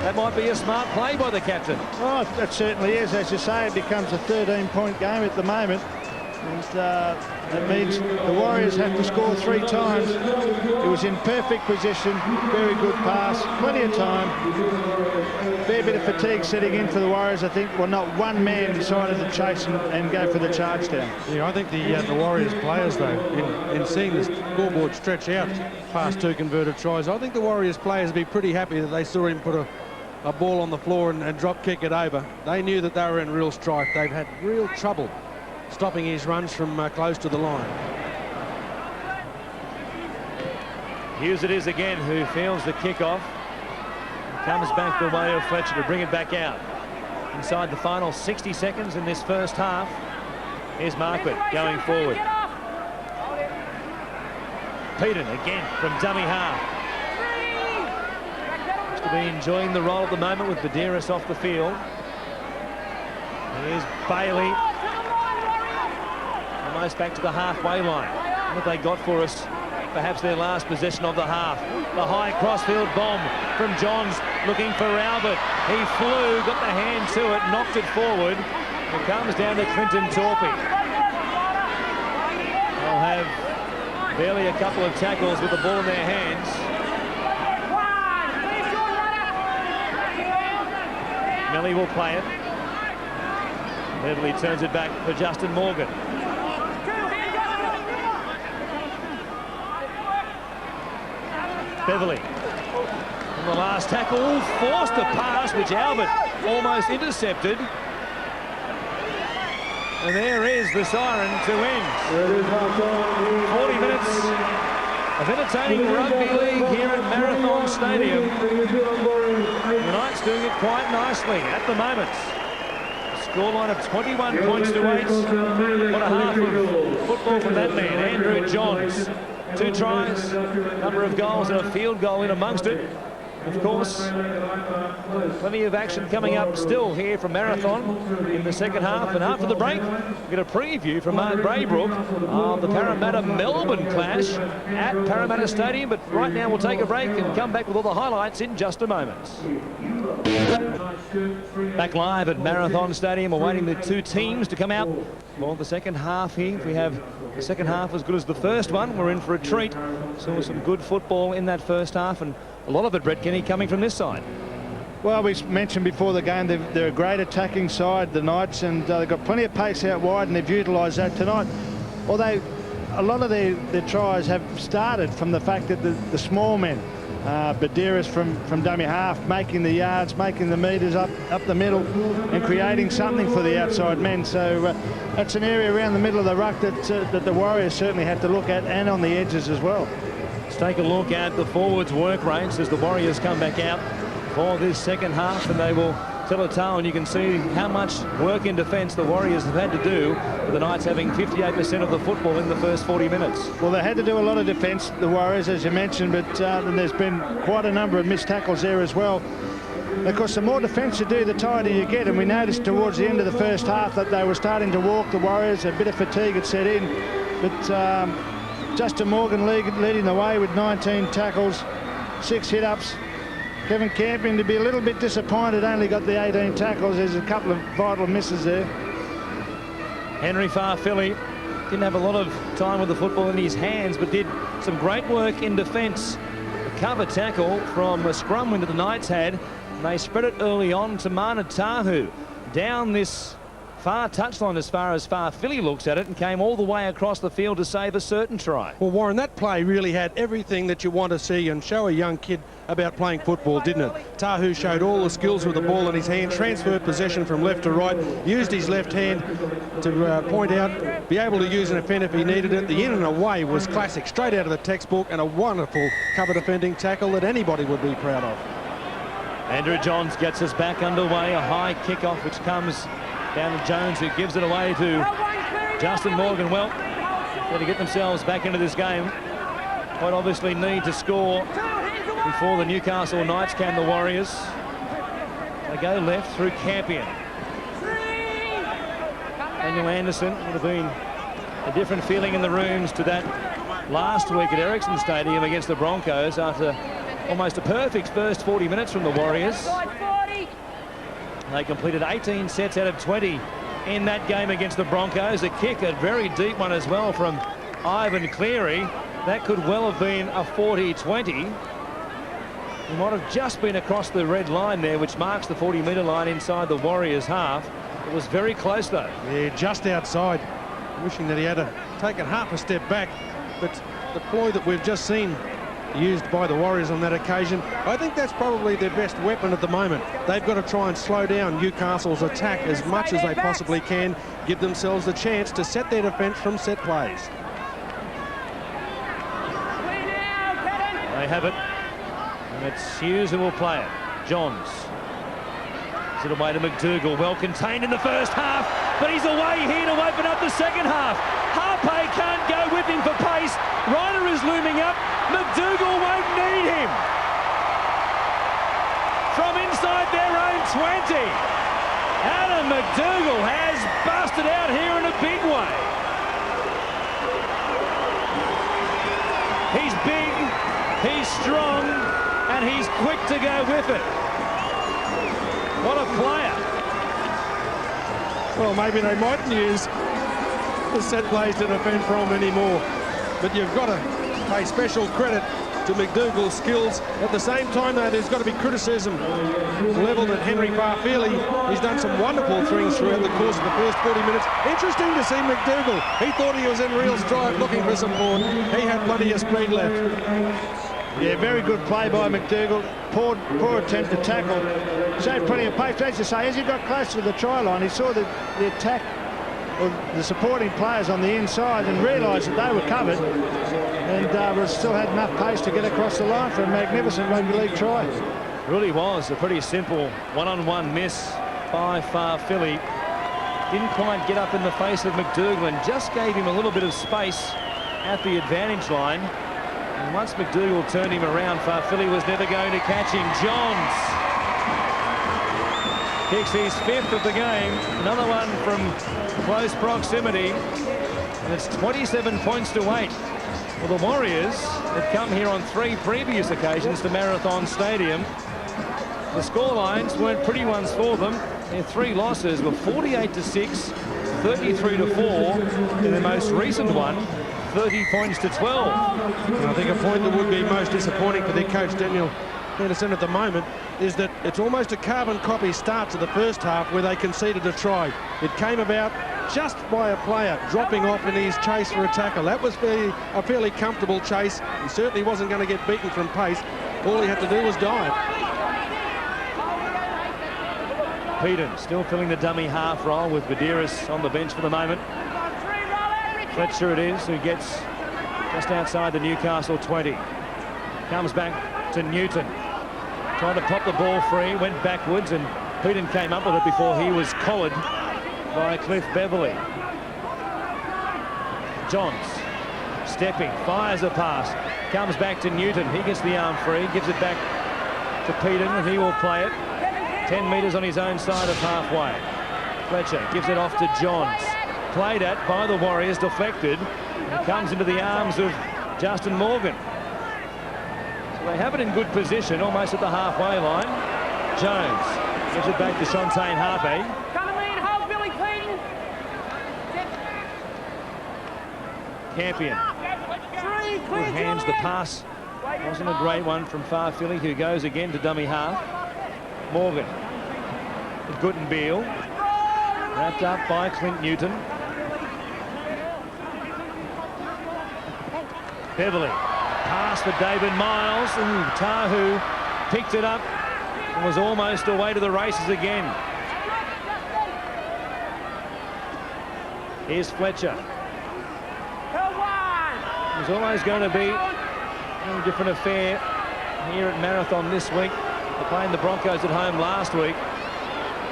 that might be a smart play by the captain. Oh, that certainly is. As you say, it becomes a 13-point game at the moment. And that means the Warriors have to score 3 times. It was in perfect position, very good pass, plenty of time. Fair bit of fatigue setting in for the Warriors, I think. Well, not one man decided to chase and go for the charge down. Yeah, I think the Warriors players, though, in seeing the scoreboard stretch out past 2 converted tries, I think the Warriors players would be pretty happy that they saw him put a ball on the floor and drop kick it over. They knew that they were in real strife. They've had real trouble stopping his runs from close to the line. Hughes it is again who fields the kickoff. Comes back the way of Fletcher to bring it back out. Inside the final 60 seconds in this first half. Here's Marquardt going forward. Peden again from dummy half. Looks to be enjoying the role at the moment with Badeiras off the field. Here's Bailey. Almost back to the halfway line. What have they got for us? Perhaps their last possession of the half. The high crossfield bomb from Johns looking for Albert. He flew, got the hand to it, knocked it forward. It comes down to Clinton Torpy. They'll have barely a couple of tackles with the ball in their hands. Melly will play it. Beverly turns it back for Justin Morgan. Beverly on the last tackle, forced a pass which Albert almost intercepted. And there is the siren to end 40 minutes of entertaining rugby league here at Marathon Stadium. The Knights doing it quite nicely at the moment. A scoreline of 21 points to 8. What a half of football from that man, Andrew Johns. 2 tries, number of goals and a field goal in amongst it. Of course, plenty of action coming up still here from Marathon in the second half. And after the break, we get a preview from Mark Braybrook of the Parramatta-Melbourne clash at Parramatta Stadium. But right now we'll take a break and come back with all the highlights in just a moment. Back live at Marathon Stadium, awaiting the two teams to come out for the second half here. If we have the second half as good as the first one, we're in for a treat. Saw some good football in that first half, and a lot of it, Brett Kenny, coming from this side. Well, we mentioned before the game they're a great attacking side, the Knights, and they've got plenty of pace out wide, and they've utilised that tonight. Although a lot of their tries have started from the fact that the small men, Badiris from dummy half, making the yards, making the metres up the middle, and creating something for the outside men. So that's an area around the middle of the ruck that the Warriors certainly have to look at, and on the edges as well. Let's take a look at the forwards' work rates as the Warriors come back out for this second half, and they will tell a tale, and you can see how much work in defence the Warriors have had to do, with the Knights having 58% of the football in the first 40 minutes. Well, they had to do a lot of defence, the Warriors, as you mentioned, but there's been quite a number of missed tackles there as well. Of course, the more defence you do, the tighter you get, and we noticed towards the end of the first half that they were starting to walk, the Warriors. A bit of fatigue had set in, but Justin Morgan leading the way with 19 tackles, 6 hit-ups. Kevin Campion to be a little bit disappointed, only got the 18 tackles. There's a couple of vital misses there. Henry Farfilly didn't have a lot of time with the football in his hands, but did some great work in defence. A cover tackle from a scrum win that the Knights had. And they spread it early on to Mana Tahu down this far touchline as far as Farfilly looks at it, and came all the way across the field to save a certain try. Well, Warren, that play really had everything that you want to see and show a young kid about playing football, didn't it? Tahu showed all the skills with the ball in his hand, transferred possession from left to right, used his left hand to point out, be able to use an offend if he needed it. The in and away was classic, straight out of the textbook, and a wonderful cover defending tackle that anybody would be proud of. Andrew Johns gets us back underway. A high kickoff which comes down to Jones, who gives it away to Justin Morgan. Well, got to get themselves back into this game. Quite obviously need to score before the Newcastle Knights can, the Warriors. They go left through Campion. Daniel Anderson would have been a different feeling in the rooms to that last week at Ericsson Stadium against the Broncos, after almost a perfect first 40 minutes from the Warriors. They completed 18 sets out of 20 in that game against the Broncos. A kick, a very deep one as well from Ivan Cleary. That could well have been a 40-20. He might have just been across the red line there, which marks the 40-metre line inside the Warriors' half. It was very close, though. Yeah, just outside. Wishing that he had taken half a step back. But the ploy that we've just seen used by the Warriors on that occasion, I think that's probably their best weapon at the moment. They've got to try and slow down Newcastle's attack as much as they possibly can, give themselves the chance to set their defence from set plays. They have it, and it's Hughes who will play it. Johns. Is it away to McDougall? Well contained in the first half, but he's away here to open up the second half. Harpay can't go with him for pace. Ryder is looming up. McDougall won't need him. From inside their own 20. Adam McDougall has busted out here in a big way. He's big, he's strong, and he's quick to go with it. What a player. Well, maybe they mightn't use the set plays to defend from anymore. But you've got to pay special credit to McDougall's skills. At the same time, though, there's got to be criticism levelled at Henry Farfilly. He's done some wonderful things throughout the course of the first 40 minutes. Interesting to see McDougall. He thought he was in real stride looking for support. He had plenty of speed left. Yeah, very good play by McDougall. Poor attempt to tackle. Showed plenty of pace. As you say, as he got close to the try line, he saw the attack of the supporting players on the inside and realised that they were covered, and still had enough pace to get across the line for a magnificent rugby league try. It really was a pretty simple one-on-one miss by Farfilly. Didn't quite get up in the face of McDougall and just gave him a little bit of space at the advantage line. And once McDougall turned him around, Farfilly was never going to catch him. Johns kicks his 5th of the game. Another one from close proximity. And it's 27 points to 8. Well, the Warriors have come here on 3 previous occasions to Marathon Stadium. The scorelines weren't pretty ones for them. Their 3 losses were 48-6, 33-4. In the most recent one, 30 points to 12. And I think a point that would be most disappointing for their coach, Daniel Henderson, at the moment is that it's almost a carbon copy start to the first half where they conceded a try. It came about just by a player dropping off in his chase for a tackle. That was a fairly comfortable chase. He certainly wasn't going to get beaten from pace. All he had to do was dive. Peden still filling the dummy half role with Medeiros on the bench for the moment. Fletcher it is who gets just outside the Newcastle 20. Comes back to Newton. Trying to pop the ball free, went backwards, and Peden came up with it before he was collared by Cliff Beverley. Johns stepping, fires a pass, comes back to Newton. He gets the arm free, gives it back to Peden, and he will play it 10 metres on his own side of halfway. Fletcher gives it off to Johns. Played at by the Warriors, deflected, and comes into the arms of Justin Morgan. So they have it in good position, almost at the halfway line. Jones gives it back to Shantaine Harvey. Campion who hands the pass. Wasn't a great one from Farfilly, who goes again to dummy half. Morgan. Guttenbeil. Wrapped up by Clint Newton. Beverley. Pass for David Miles. Ooh, Tahu picked it up and was almost away to the races again. Here's Fletcher. It was always going to be a very different affair here at Marathon this week. They're playing the Broncos at home last week.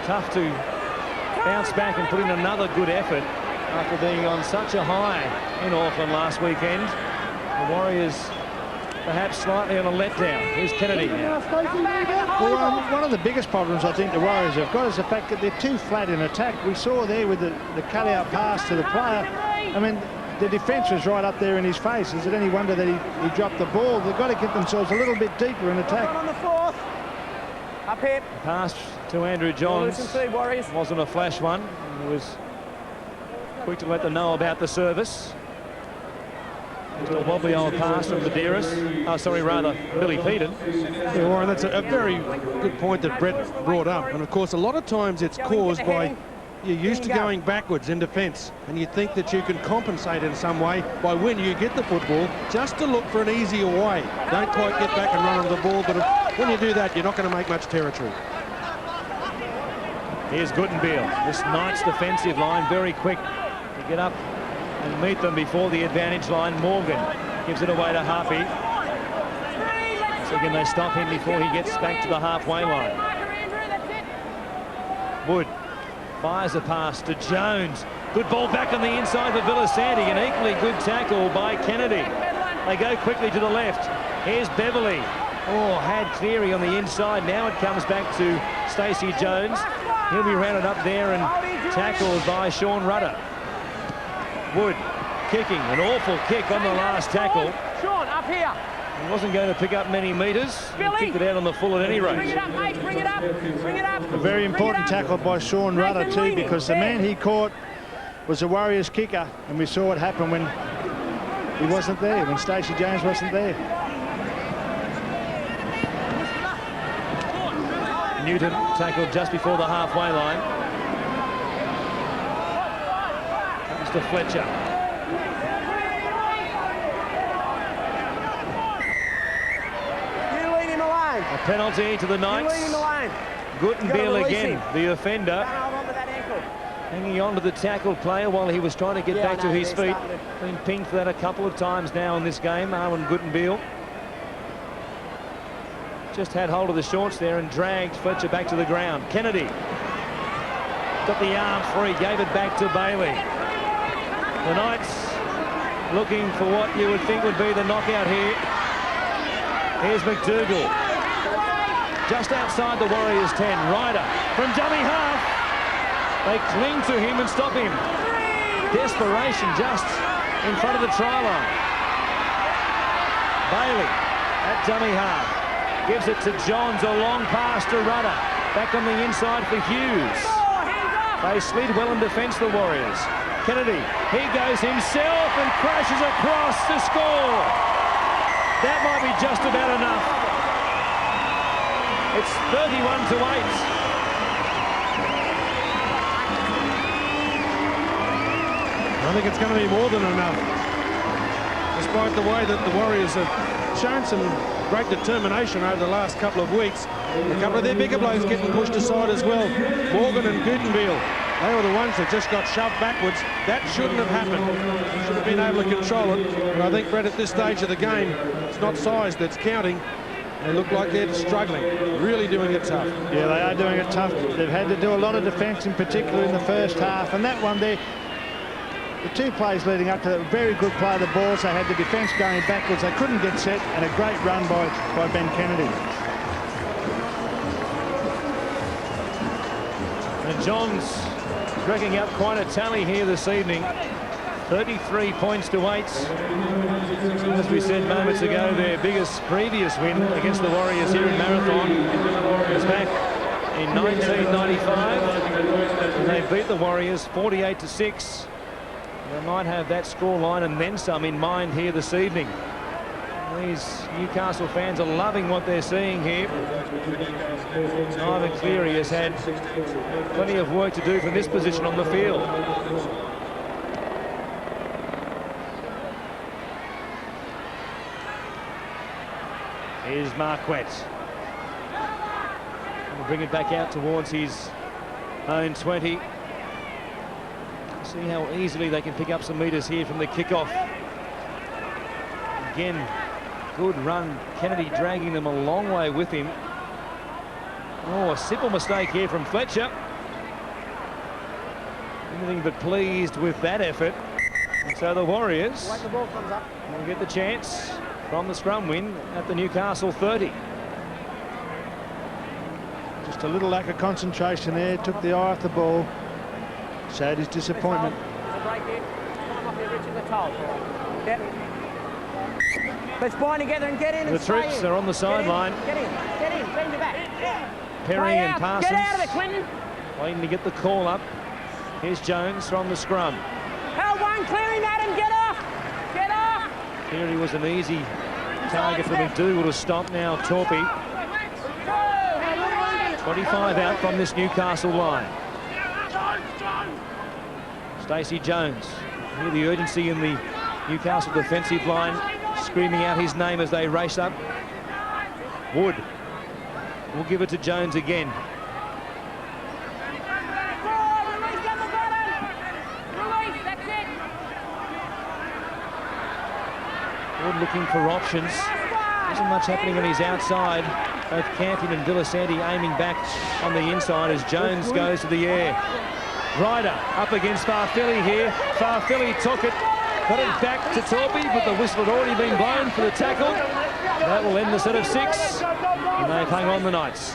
Tough to bounce back and put in another good effort after being on such a high in Auckland last weekend. The Warriors perhaps slightly on a letdown. Here's Kennedy now. Well, one of the biggest problems I think the Warriors have got is the fact that they're too flat in attack. We saw there with the cut-out pass to the player. I mean, the defence was right up there in his face. Is it any wonder that he dropped the ball? They've got to get themselves a little bit deeper in attack. On the 4th. Up here. Pass to Andrew Johns. Wasn't a flash one. He was quick to let them know about the service. Just a wobbly old pass from Medeiros. Oh, sorry, rather, Billy Peden. Yeah, Warren, that's a very good point that Brett brought up. And, of course, a lot of times it's caused by you're used to going backwards in defence, and you think that you can compensate in some way by when you get the football just to look for an easier way. Don't quite get back and run on the ball, but when you do that, you're not going to make much territory. Here's Guttenbeil. This Knights defensive line very quick to get up and meet them before the advantage line. Morgan gives it away to Harpy. So again, they stop him before he gets back to the halfway line. Wood fires a pass to Jones. Good ball back on the inside for Villasanti. An equally good tackle by Kennedy. They go quickly to the left. Here's Beverley. Oh, had Cleary on the inside. Now it comes back to Stacey Jones. He'll be rounded up there and tackled by Sean Rudder. Wood kicking. An awful kick on the last tackle. Sean, up here. He wasn't going to pick up many metres. He kicked it out on the full at any rate. Bring it up, mate. Bring it up. Bring it up. A very important tackle by Sean Rudder too, because the man he caught was a Warriors kicker, and we saw what happened when he wasn't there, when Stacey Jones wasn't there. Newton tackled just before the halfway line. Comes to Fletcher. A penalty to the Knights. Guttenbeil again, the offender, hanging on to the tackled player while he was trying to get back to his feet. Been pinged for that a couple of times now in this game, Arwen Guttenbeil. Just had hold of the shorts there and dragged Fletcher back to the ground. Kennedy got the arm free, gave it back to Bailey. The Knights looking for what you would think would be the knockout here. Here's McDougall. Just outside the Warriors 10. Ryder from dummy half. They cling to him and stop him. Desperation just in front of the try line. Bailey at dummy half. Gives it to Johns, a long pass to Rudder. Back on the inside for Hughes. They slid well in defence, the Warriors. Kennedy, he goes himself and crashes across to score. That might be just about enough. It's 31-8. I think it's going to be more than enough. Despite the way that the Warriors have shown some great determination over the last couple of weeks. A couple of their bigger blokes getting pushed aside as well. Morgan and Gutenbiel, they were the ones that just got shoved backwards. That shouldn't have happened. Should have been able to control it. And I think, Brett, at this stage of the game, it's not size that's counting. They look like they're struggling, really doing it tough. Yeah, they are doing it tough. They've had to do a lot of defence, in particular in the first half. And that one there, the two plays leading up to that, very good play of the balls. They had the defence going backwards. They couldn't get set, and a great run by Ben Kennedy. And Johns dragging out quite a tally here this evening. 33 points to 8. As we said moments ago, their biggest previous win against the Warriors here in Marathon was back in 1995. And they beat the Warriors 48-6. They might have that scoreline and then some in mind here this evening. These Newcastle fans are loving what they're seeing here. Ivan Cleary has had plenty of work to do from this position on the field. Here's Marquette. We'll bring it back out towards his own 20. See how easily they can pick up some metres here from the kickoff. Again, good run. Kennedy dragging them a long way with him. Oh, a simple mistake here from Fletcher. Anything but pleased with that effort. And so the Warriors will get the chance from the scrum win at the Newcastle 30. Just a little lack of concentration there. Took the eye off the ball. Showed his disappointment. Let's bind together and get in. The Troops are on the sideline. Get in, bend your back. Perry and Parsons. Get out of it, Clinton. Waiting to get the call up. Here's Jones from the scrum. Held one, clearing that and get off. Get off. Cleary was an easy target for McDougall to stop now. Torpy. 25 out from this Newcastle line. Stacey Jones. Hear the urgency in the Newcastle defensive line, screaming out his name as they race up. Wood will give it to Jones again. Wood looking for options. Isn't much happening on his outside. Both Campion and Villasanti aiming back on the inside as Jones goes to the air. Ryder up against Farfilly here. Farfilly took it, got it back to Torpy, but the whistle had already been blown for the tackle. That will end the set of 6, and they've hung on the Knights.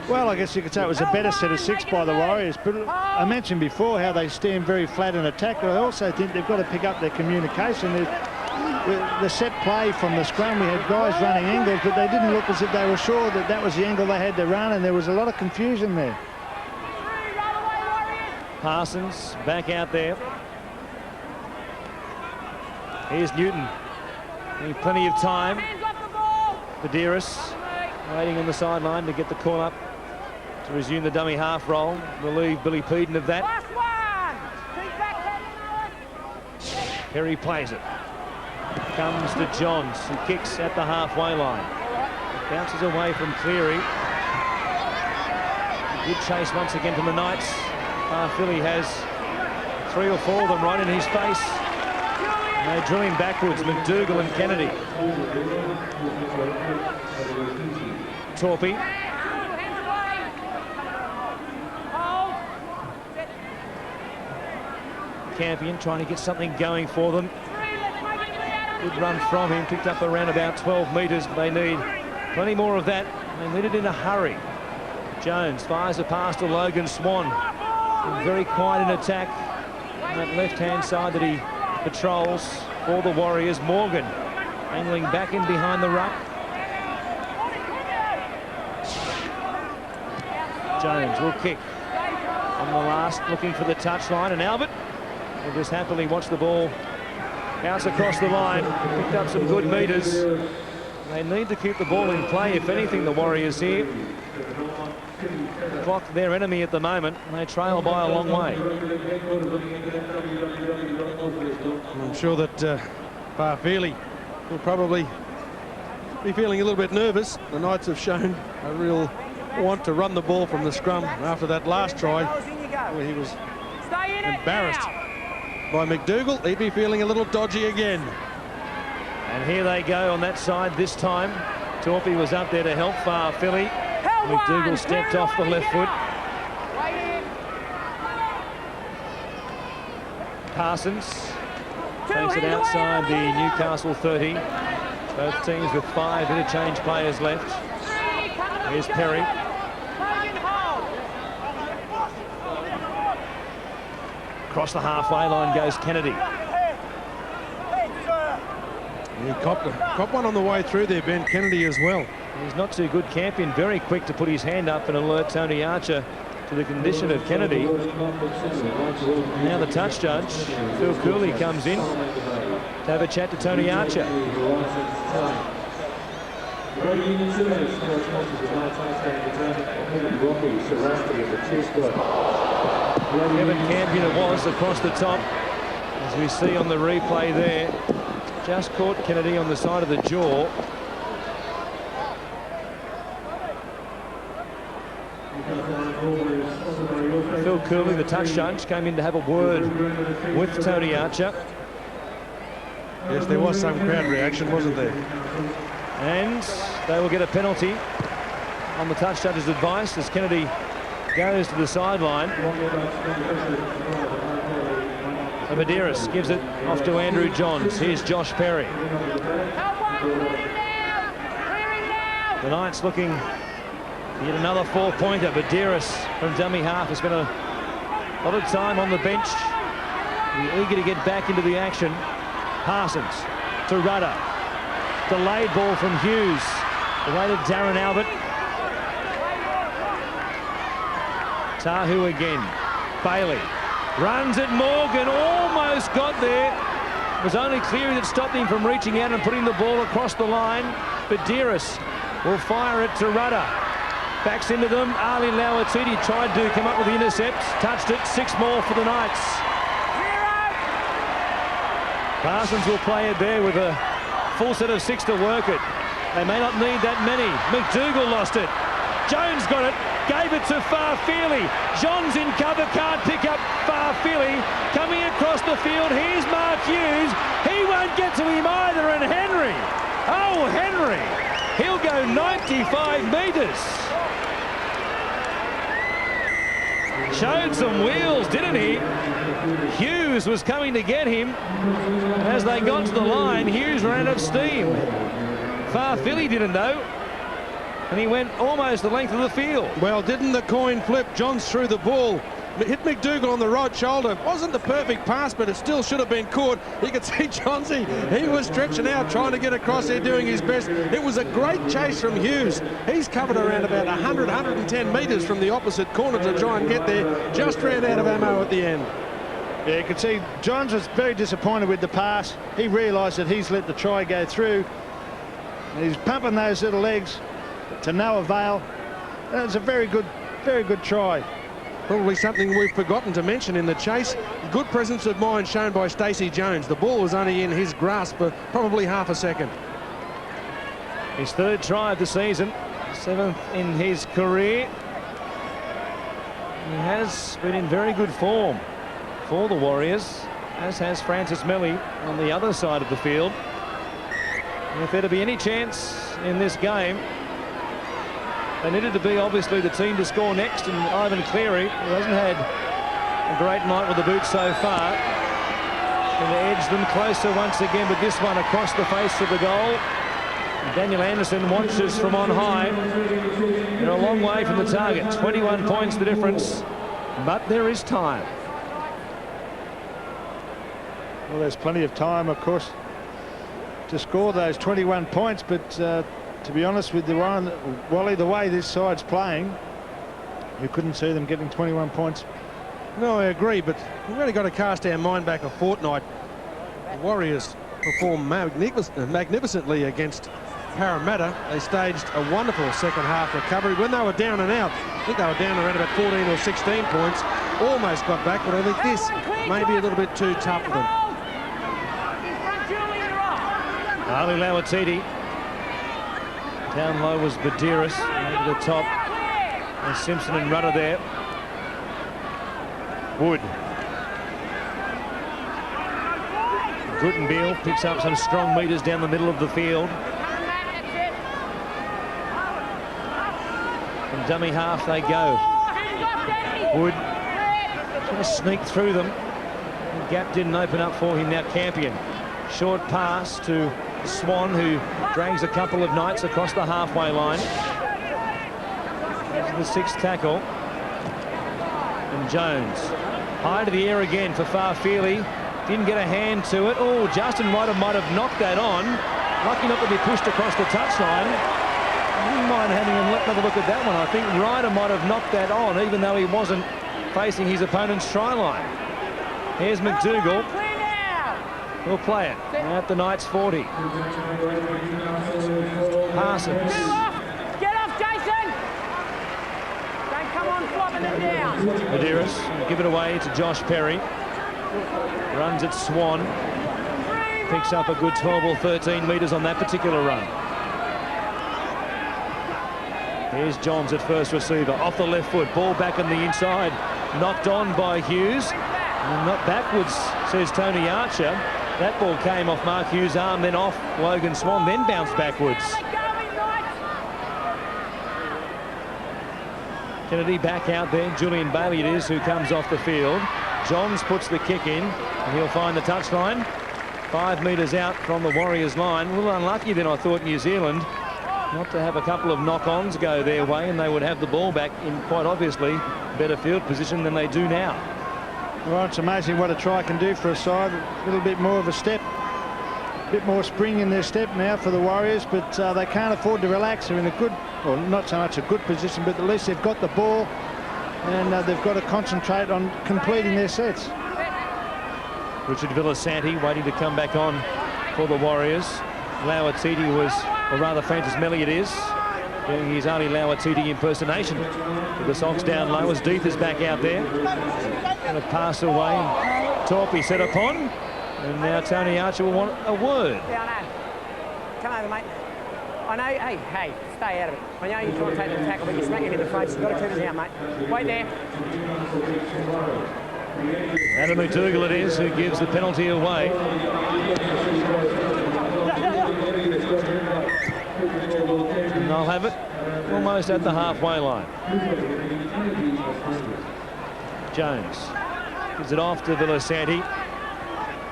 Well, I guess you could say it was a better set of 6 by the Warriors, but I mentioned before how they stand very flat in attack, but I also think they've got to pick up their communication. The set play from the scrum, we had guys running angles, but they didn't look as if they were sure that that was the angle they had to run, and there was a lot of confusion there. Parsons back out there. Here's Newton. Plenty of time. Badiris waiting on the sideline to get the call up to resume the dummy half roll. Relieve Billy Peden of that. Perry plays it. Comes to Johns, who kicks at the halfway line. Bounces away from Cleary. Good chase once again from the Knights. Philly has 3 or 4 of them right in his face. And they drill him backwards, McDougall and Kennedy. Torpy. Campion trying to get something going for them. Good run from him, picked up around about 12 metres. They need plenty more of that. They need it in a hurry. Jones fires a pass to Logan Swan. Very quiet in attack on that left-hand side that he patrols for the Warriors. Morgan angling back in behind the ruck. Jones will kick on the last, looking for the touchline, and Albert will just happily watch the ball bounce across the line. Picked up some good metres. They need to keep the ball in play. If anything, the Warriors here. The clock their enemy at the moment, and they trail by a long way. I'm sure that Farfeli will probably be feeling a little bit nervous. The Knights have shown a real want to run the ball from the scrum after that last try, where he was embarrassed by McDougall. He'd be feeling a little dodgy again. And here they go on that side this time. Torpy was up there to help Farfeli. McDougall stepped off the left foot. Parsons takes it outside the Newcastle 30. Both teams with 5 interchange players left. Here's Perry. Across the halfway line goes Kennedy. He copped one on the way through there, Ben Kennedy as well. He's not too good. Campion very quick to put his hand up and alert Tony Archer to the condition of Kennedy. Now the touch judge, Phil Cooley, comes in to have a chat to Tony Archer. Kevin Campion it was across the top, as we see on the replay there. Just caught Kennedy on the side of the jaw. Phil Cooley, the touch judge, came in to have a word with Tony Archer. Yes, there was some crowd reaction, wasn't there? And they will get a penalty on the touch judge's advice as Kennedy goes to the sideline. So Medeiros gives it off to Andrew Johns. Here's Josh Perry. The Knights looking to get another 4-pointer. Medeiros from dummy half has spent a lot of time on the bench. He's eager to get back into the action. Parsons to Rudder. Delayed ball from Hughes. Away to Darren Albert. Tahu again. Bailey runs at Morgan. Almost got there. It was only Cleary that stopped him from reaching out and putting the ball across the line. But Medeiros will fire it to Rudder. Backs into them. Ali Lauatiti tried to come up with the intercept. Touched it. 6 more for the Knights. Parsons will play it there with a full set of 6 to work it. They may not need that many. McDougall lost it. Jones got it. Gave it to Farfeli. Johns in cover, can't pick up Farfeli. Coming across the field, here's Mark Hughes. He won't get to him either, and Henry. Oh, Henry. He'll go 95 metres. Showed some wheels, didn't he? Hughes was coming to get him. And as they got to the line, Hughes ran out of steam. Farfeli didn't know. And he went almost the length of the field. Well, didn't the coin flip? Johns threw the ball. Hit McDougall on the right shoulder. Wasn't the perfect pass, but it still should have been caught. You could see Johnsy. He was stretching out, trying to get across there, doing his best. It was a great chase from Hughes. He's covered around about 100, 110 metres from the opposite corner to try and get there. Just ran out of ammo at the end. Yeah, you could see Johns was very disappointed with the pass. He realised that he's let the try go through. And he's pumping those little legs to no avail. That was a very good try. Probably something we've forgotten to mention in the chase. Good presence of mind shown by Stacey Jones. The ball was only in his grasp for probably half a second. His 3rd try of the season, 7th in his career. He has been in very good form for the Warriors, as has Francis Melli on the other side of the field. And if there to be any chance in this game, they needed to be obviously the team to score next, and Ivan Cleary, who hasn't had a great night with the boot so far, to edge them closer once again, but this one across the face of the goal. Daniel Anderson watches from on high. They're a long way from the target. 21 points the difference, but there is time. Well, there's plenty of time, of course, to score those 21 points, but to be honest with Wally, the way this side's playing, you couldn't see them getting 21 points. No, I agree, but we've really got to cast our mind back a fortnight. The Warriors performed magnificently against Parramatta. They staged a wonderful second half recovery when they were down and out. I think they were down around about 14 or 16 points. Almost got back, but I think this may be a little bit too tough for them. Ali Lawatiti. Down low was Badiris. Over the top. And Simpson and Rudder there. Wood. Gutenbeil picks up some strong metres down the middle of the field. From dummy half they go. Wood trying to sneak through them. The gap didn't open up for him. Now Campion. Short pass to Swan, who drags a couple of Knights across the halfway line. This is the sixth tackle. And Jones. High to the air again for Farfili. Didn't get a hand to it. Oh, Justin Ryder might have knocked that on. Lucky not to be pushed across the touchline. I wouldn't mind having another look at that one. I think Ryder might have knocked that on, even though he wasn't facing his opponent's try line. Here's McDougall. He'll play it at the Knights 40. Parsons. Get off, Jason! Don't come on flopping it down. Madiris give it away to Josh Perry. Runs at Swan. Picks up a good 12 or 13 metres on that particular run. Here's Johns at first receiver. Off the left foot. Ball back on the inside. Knocked on by Hughes. And not backwards, says Tony Archer. That ball came off Mark Hughes' arm, then off Logan Swan, then bounced backwards. Kennedy back out there. Julian Bailey it is who comes off the field. Johns puts the kick in, and he'll find the touchline. 5 metres out from the Warriors' line. A little unlucky then, I thought, New Zealand, not to have a couple of knock-ons go their way, and they would have the ball back in quite obviously better field position than they do now. Well, it's amazing what a try can do for a side. A little bit more of a step, a bit more spring in their step now for the Warriors, but they can't afford to relax. They're in a good, well, not so much a good position, but at least they've got the ball, and they've got to concentrate on completing their sets. Richard Villasanti waiting to come back on for the Warriors. Lawatiti was, or rather Fantasmelli it is, doing his only Lawatiti impersonation. With the socks down low as Deeth is back out there. Going to pass away. Torpy set upon. And now Tony Archer will want a word. Yeah, I know. Come over, mate. I know. Hey, stay out of it. I know you're trying to take the tackle, but you're smacking in the face. You've got to keep it down, mate. Wait there. Adam McDougall it is who gives the penalty away. And they'll have it almost at the halfway line. Jones gives it off to Villasanti.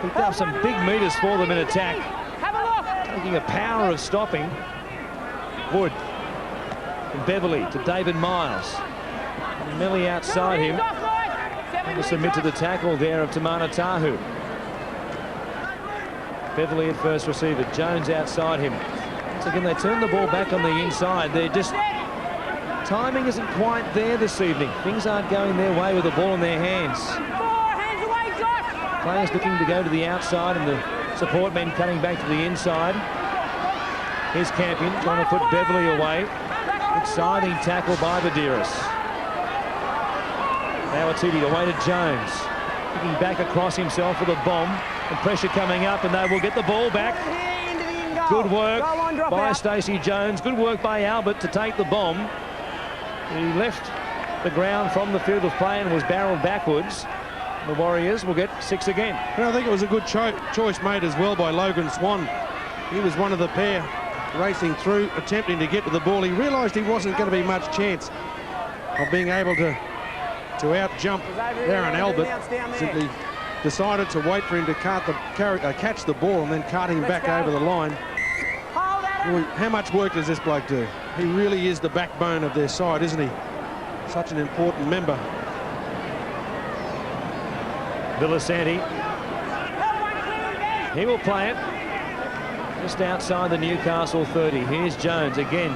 Picked up some big metres for them in attack. Have a look. Taking a power of stopping. Wood from Beverley to David Miles. And Melly outside him. To submit to the tackle there of Tamana Tahu. Beverley at first receiver. Jones outside him. Once again, they turn the ball back on the inside. They're just... Timing isn't quite there this evening. Things aren't going their way with the ball in their hands. Players looking to go to the outside and the support men cutting back to the inside. Here's Campion trying to put Beverley away. Exciting tackle by Badiris. Lawatiti away to Jones. Looking back across himself with a bomb. And pressure coming up, and they will get the ball back. Good work by Stacey Jones. Good work by Albert to take the bomb. He left the ground from the field of play and was barreled backwards. The Warriors will get 6 again. Well, I think it was a good choice made as well by Logan Swan. He was one of the pair racing through, attempting to get to the ball. He realised he wasn't going to be much chance of being able to out-jump Darren Albert. Simply decided to wait for him to catch the ball and then cart him back over the line. Well, how much work does this bloke do? He really is the backbone of their side, isn't he? Such an important member. Villasanti. He will play it just outside the Newcastle 30. Here's Jones again.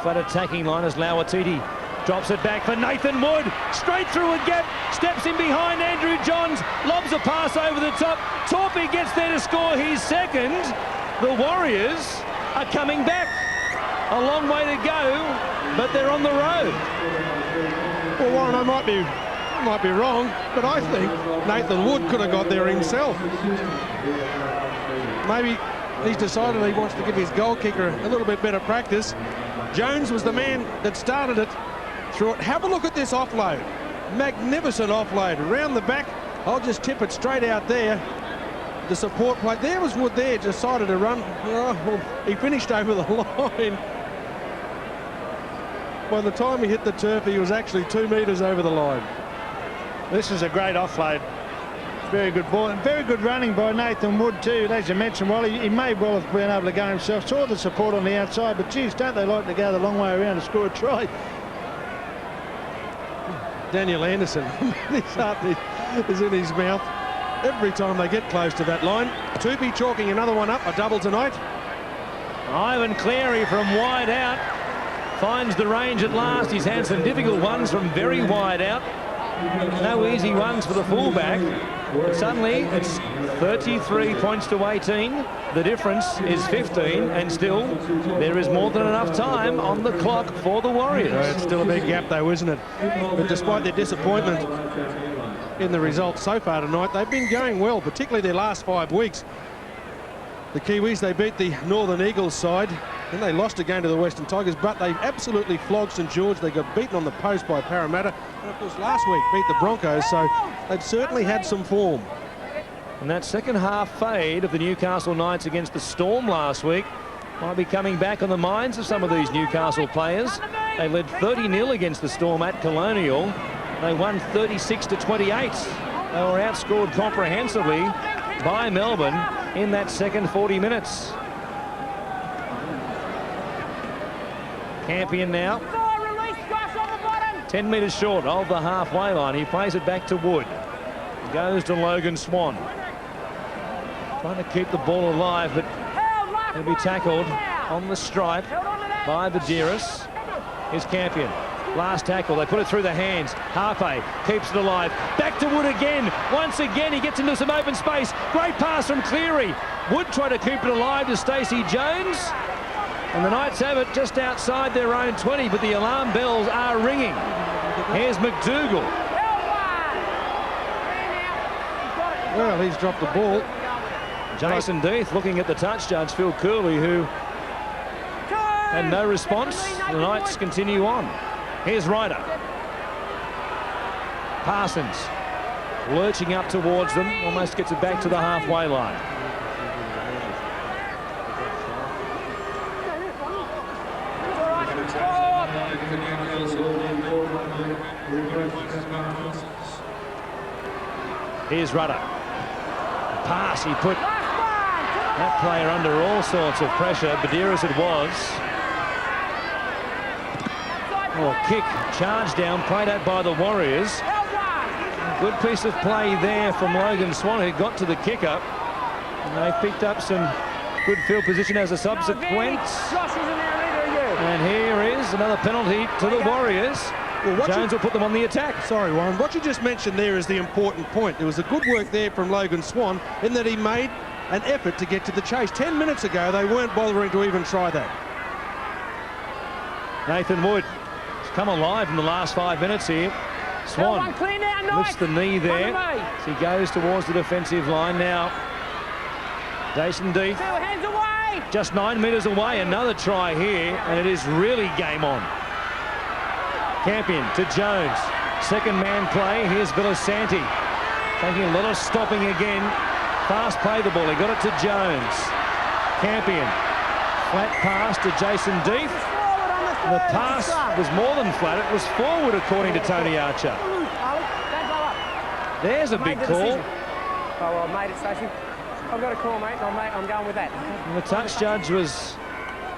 Flat attacking line as Lauatiti drops it back for Nathan Wood. Straight through a gap. Steps in behind Andrew Johns. Lobs a pass over the top. Torpy gets there to score his second. The Warriors are coming back. A long way to go, but they're on the road. Well, Warren, I might be wrong, but I think Nathan Wood could have got there himself. Maybe he's decided he wants to give his goal kicker a little bit better practice. Jones was the man that started it through it. Have a look at this offload. Magnificent offload around the back. I'll just tip it straight out there. The support plate. There was Wood there, decided to run. Oh, well, he finished over the line. By the time he hit the turf, he was actually 2 metres over the line. This is a great offload. Very good ball and very good running by Nathan Wood too. As you mentioned, well, he may well have been able to go himself. Saw the support on the outside, but geez, don't they like to go the long way around to score a try? Daniel Anderson, his heart is in his mouth every time they get close to that line. Tupy chalking another one up, a double tonight. Ivan Cleary from wide out finds the range at last. He's had some difficult ones from very wide out. No easy ones for the fullback. But suddenly it's 33 points to 18. The difference is 15, and still there is more than enough time on the clock for the Warriors. It's still a big gap though, isn't it? But despite their disappointment in the results so far tonight, they've been going well, particularly their last 5 weeks. The Kiwis, they beat the Northern Eagles side, and they lost again to the Western Tigers, but they absolutely flogged St George. They got beaten on the post by Parramatta, and of course last week beat the Broncos, so they've certainly had some form. And that second half fade of the Newcastle Knights against the Storm last week might be coming back on the minds of some of these Newcastle players. They led 30-0 against the Storm at Colonial. They won 36-28. They were outscored comprehensively by Melbourne in that second 40 minutes. Campion now 10 metres short of the halfway line. He plays it back to Wood. Goes to Logan Swan. Trying to keep the ball alive, but he'll be tackled on the stripe by Vidiris. Here's Campion. Last tackle. They put it through the hands. Harpe keeps it alive. Back to Wood again. Once again, he gets into some open space. Great pass from Cleary. Wood trying to keep it alive to Stacey Jones. And the Knights have it just outside their own 20, but the alarm bells are ringing. Here's McDougall. Well, he's dropped the ball. Jason Death looking at the touch judge, Phil Cooley, who had no response. The Knights continue on. Here's Ryder. Parsons lurching up towards them, almost gets it back to the halfway line. Here's Rudder. Pass, he put that player under all sorts of pressure. Vidiris it was. Oh, kick, charge down, played out by the Warriors. Good piece of play there from Logan Swan, who got to the kicker. And they picked up some good field position as a subsequent. And here is another penalty to the Warriors. Well, Jones will put them on the attack. Sorry, Warren. What you just mentioned there is the important point. There was a good work there from Logan Swan in that he made an effort to get to the chase. 10 minutes ago, they weren't bothering to even try that. Nathan Wood has come alive in the last 5 minutes here. Swan lifts the knee there as he goes towards the defensive line now. Jason Death just 9 metres away. Another try here, and it is really game on. Campion to Jones. Second man play. Here's Villasanti. Taking a lot of stopping again. Fast play the ball. He got it to Jones. Campion. Flat pass to Jason Death. The pass was more than flat. It was forward, according to Tony Archer. There's a big call. Oh, well, I've made it, Stacey. I've got a call, mate. I'm going with that. And the touch judge was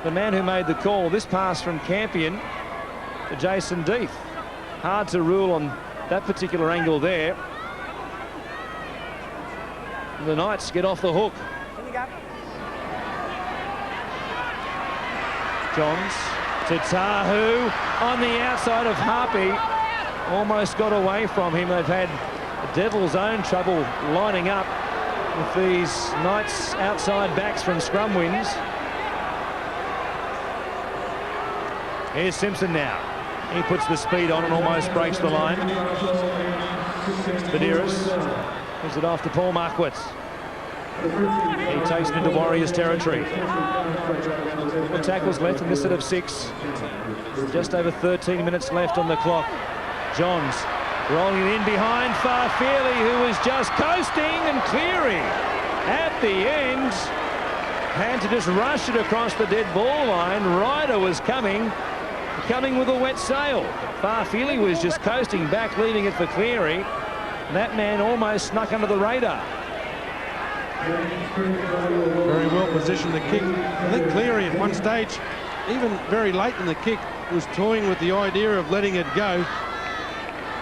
the man who made the call. This pass from Campion to Jason Deeth. Hard to rule on that particular angle there. The Knights get off the hook. Can you go? Johns to Tahu on the outside of Harpy. Almost got away from him. They've had Devil's own trouble lining up with these Knights outside backs from scrum wins. Here's Simpson now. He puts the speed on and almost breaks the line. Badiris gives it off to Paul Marquardt. He takes it into Warriors territory. 4 tackles left in this set of 6. Just over 13 minutes left on the clock. Johns rolling it in behind Farfairley, who was just coasting, and Cleary at the end had to just rush it across the dead ball line. Ryder was coming with a wet sail. Farfairley was just coasting back, leaving it for Cleary. That man almost snuck under the radar. Very well positioned the kick. I think Cleary at one stage, even very late in the kick, was toying with the idea of letting it go.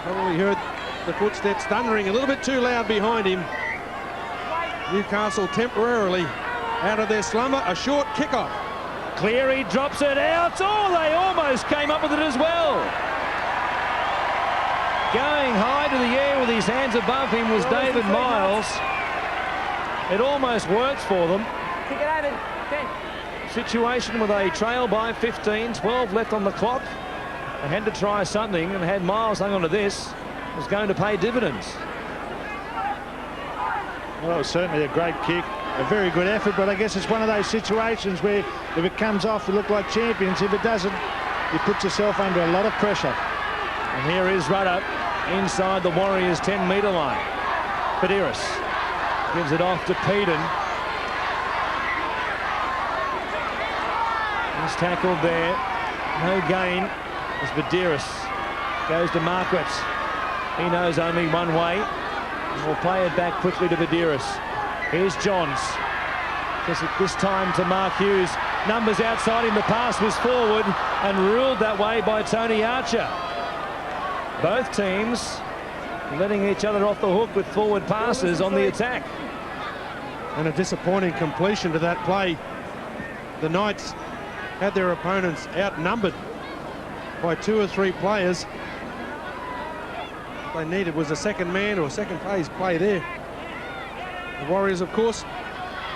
Probably heard the footsteps thundering a little bit too loud behind him. Newcastle temporarily out of their slumber. A short kickoff. Cleary drops it out. Oh, they almost came up with it as well. Going high to the air with his hands above him was David Miles. It almost worked for them. Kick it over, Ken. Situation with a trail by 15, 12 left on the clock. They had to try something, and had Miles hung on to this, was going to pay dividends. Well, it was certainly a great kick, a very good effort, but I guess it's one of those situations where if it comes off, you look like champions. If it doesn't, you put yourself under a lot of pressure. And here is Rudder inside the Warriors' 10-metre line. Badiris gives it off to Peden. He's tackled there. No gain as Badiris goes to Marquardt. He knows only one way. And we'll play it back quickly to Badiris. Here's Johns. Just at this time to Mark Hughes. Numbers outside him. The pass was forward and ruled that way by Tony Archer. Both teams letting each other off the hook with forward passes on the attack. And a disappointing completion to that play. The Knights had their opponents outnumbered by 2 or 3 players. What they needed was a second man or second phase play there. The Warriors, of course,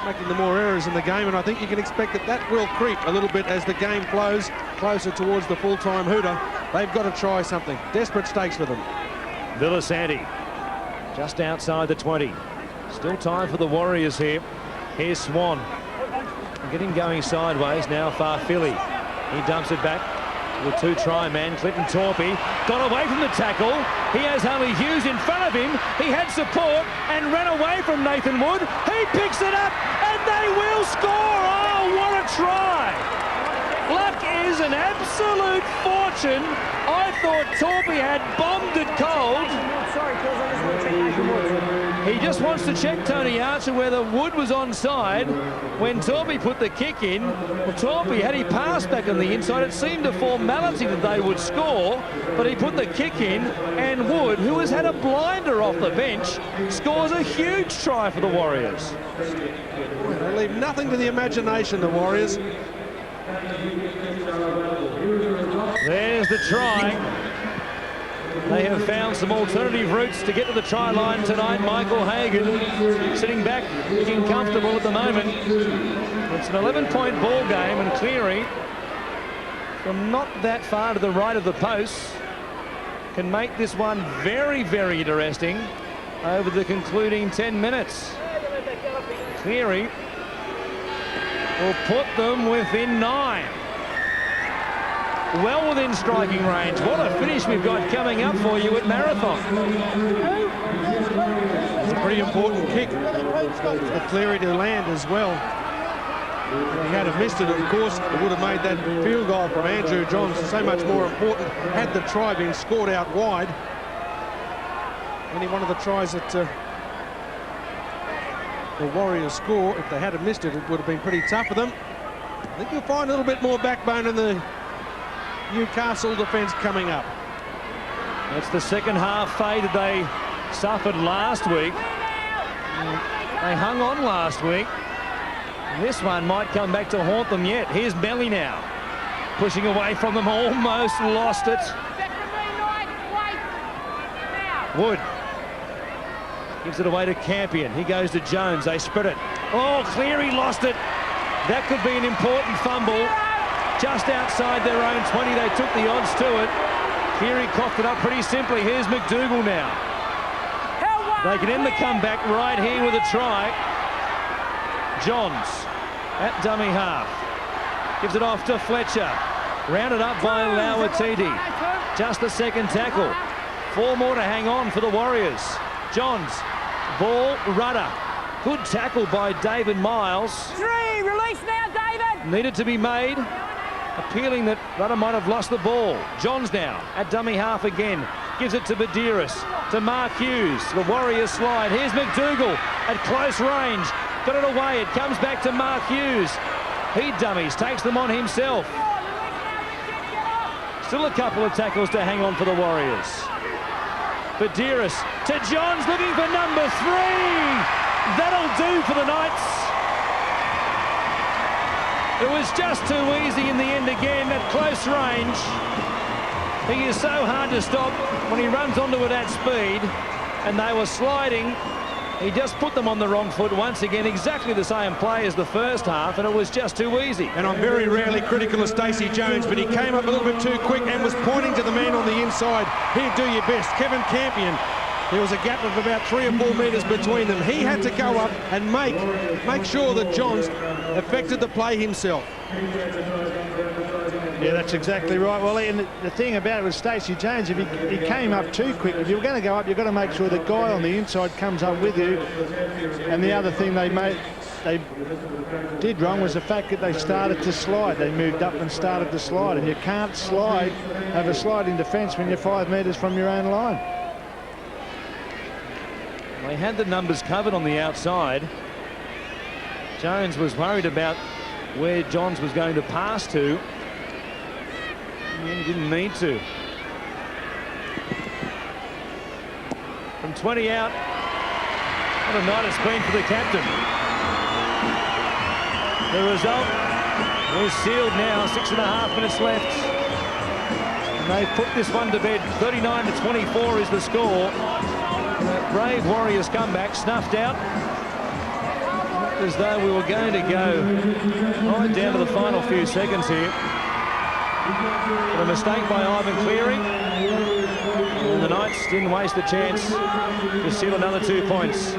making the more errors in the game, and I think you can expect that that will creep a little bit as the game flows closer towards the full-time hooter. They've got to try something. Desperate stakes for them. Villasanti just outside the 20. Still time for the Warriors here. Here's Swan. Getting going sideways now. Farfairley. He dumps it back to the 2-try man, Clinton Torpey. Got away from the tackle. He has Harley Hughes in front of him. He had support and ran away from Nathan Wood. He picks it up and they will score. Oh, what a try. Luck is an absolute fortune. I thought Torpey had bombed it cold. Sorry, Kills, I just want to check Nathan Wood. He just wants to check Tony Archer whether Wood was onside when Torpey put the kick in. Well, Torpey, had he passed back on the inside, it seemed a formality that they would score, but he put the kick in, and Wood, who has had a blinder off the bench, scores a huge try for the Warriors. They leave nothing to the imagination, the Warriors. There's the try. They have found some alternative routes to get to the try line tonight. Michael Hagan sitting back, looking comfortable at the moment. It's an 11-point ball game, and Cleary, from not that far to the right of the post, can make this one very, very interesting over the concluding 10 minutes. Cleary will put them within 9. Well within striking range. What a finish we've got coming up for you at Marathon. It's a pretty important kick for Cleary to land as well. If he had have missed it, of course, it would have made that field goal from Andrew Johns so much more important had the try been scored out wide. any one of the tries that the Warriors score, if they had missed it, it would have been pretty tough for them. I think you'll find a little bit more backbone in the Newcastle defence coming up. It's the second half fade that they suffered last week. They hung on last week. This one might come back to haunt them yet. Here's Melly now. Pushing away from them, almost lost it. Wood gives it away to Campion. He goes to Jones. They spread it. Oh, Cleary lost it. That could be an important fumble. Just outside their own 20, they took the odds to it. Cleary coughed it up pretty simply. Here's McDougall now. They can end the comeback right here with a try. Johns at dummy half. Gives it off to Fletcher. Rounded up by Lauatiti. Just the second tackle. 4 more to hang on for the Warriors. Johns. Ball, Rudder. Good tackle by David Miles. 3, release now, David! Needed to be made. Appealing that Rudder might have lost the ball. Johns now at dummy half again. Gives it to Badiris, to Mark Hughes. The Warriors slide. Here's McDougall at close range. Got it away. It comes back to Mark Hughes. He dummies, takes them on himself. Still a couple of tackles to hang on for the Warriors. Badiris to Johns, looking for number 3. That'll do for the Knights. It was just too easy in the end again at close range. He is so hard to stop when he runs onto it at speed, and they were sliding. He just put them on the wrong foot once again, exactly the same play as the first half, and it was just too easy. And I'm very rarely critical of Stacey Jones, but he came up a little bit too quick and was pointing to the man on the inside. Here, do your best. Kevin Campion. There was a gap of about 3 or 4 metres between them. He had to go up and make sure that Johns affected the play himself. Yeah, that's exactly right. Well, and the thing about it was Stacey Jones, if he came up too quick, if you're going to go up, you've got to make sure the guy on the inside comes up with you. And the other thing they did wrong was the fact that they started to slide. They moved up and started to slide, and you can't have a sliding defence when you're 5 metres from your own line. They had the numbers covered on the outside. Jones was worried about where Johns was going to pass to. And he didn't need to. From 20 out, what a night it's been for the captain. The result is sealed now, 6.5 minutes left. And they put this one to bed. 39-24 is the score. Brave Warriors comeback snuffed out. As though we were going to go right down to the final few seconds here. But a mistake by Ivan Cleary. And the Knights didn't waste the chance to seal another 2 points.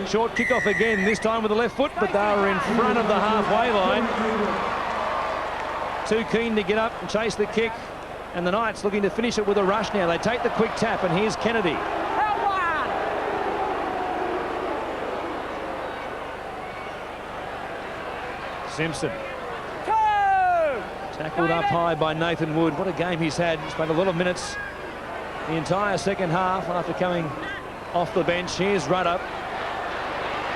Short kickoff again, this time with the left foot, but they were in front of the halfway line. Too keen to get up and chase the kick. And the Knights looking to finish it with a rush now. They take the quick tap, and here's Kennedy. Simpson. Tackled up high by Nathan Wood. What a game he's had. He's played a lot of minutes the entire second half after coming off the bench. Here's Rudder.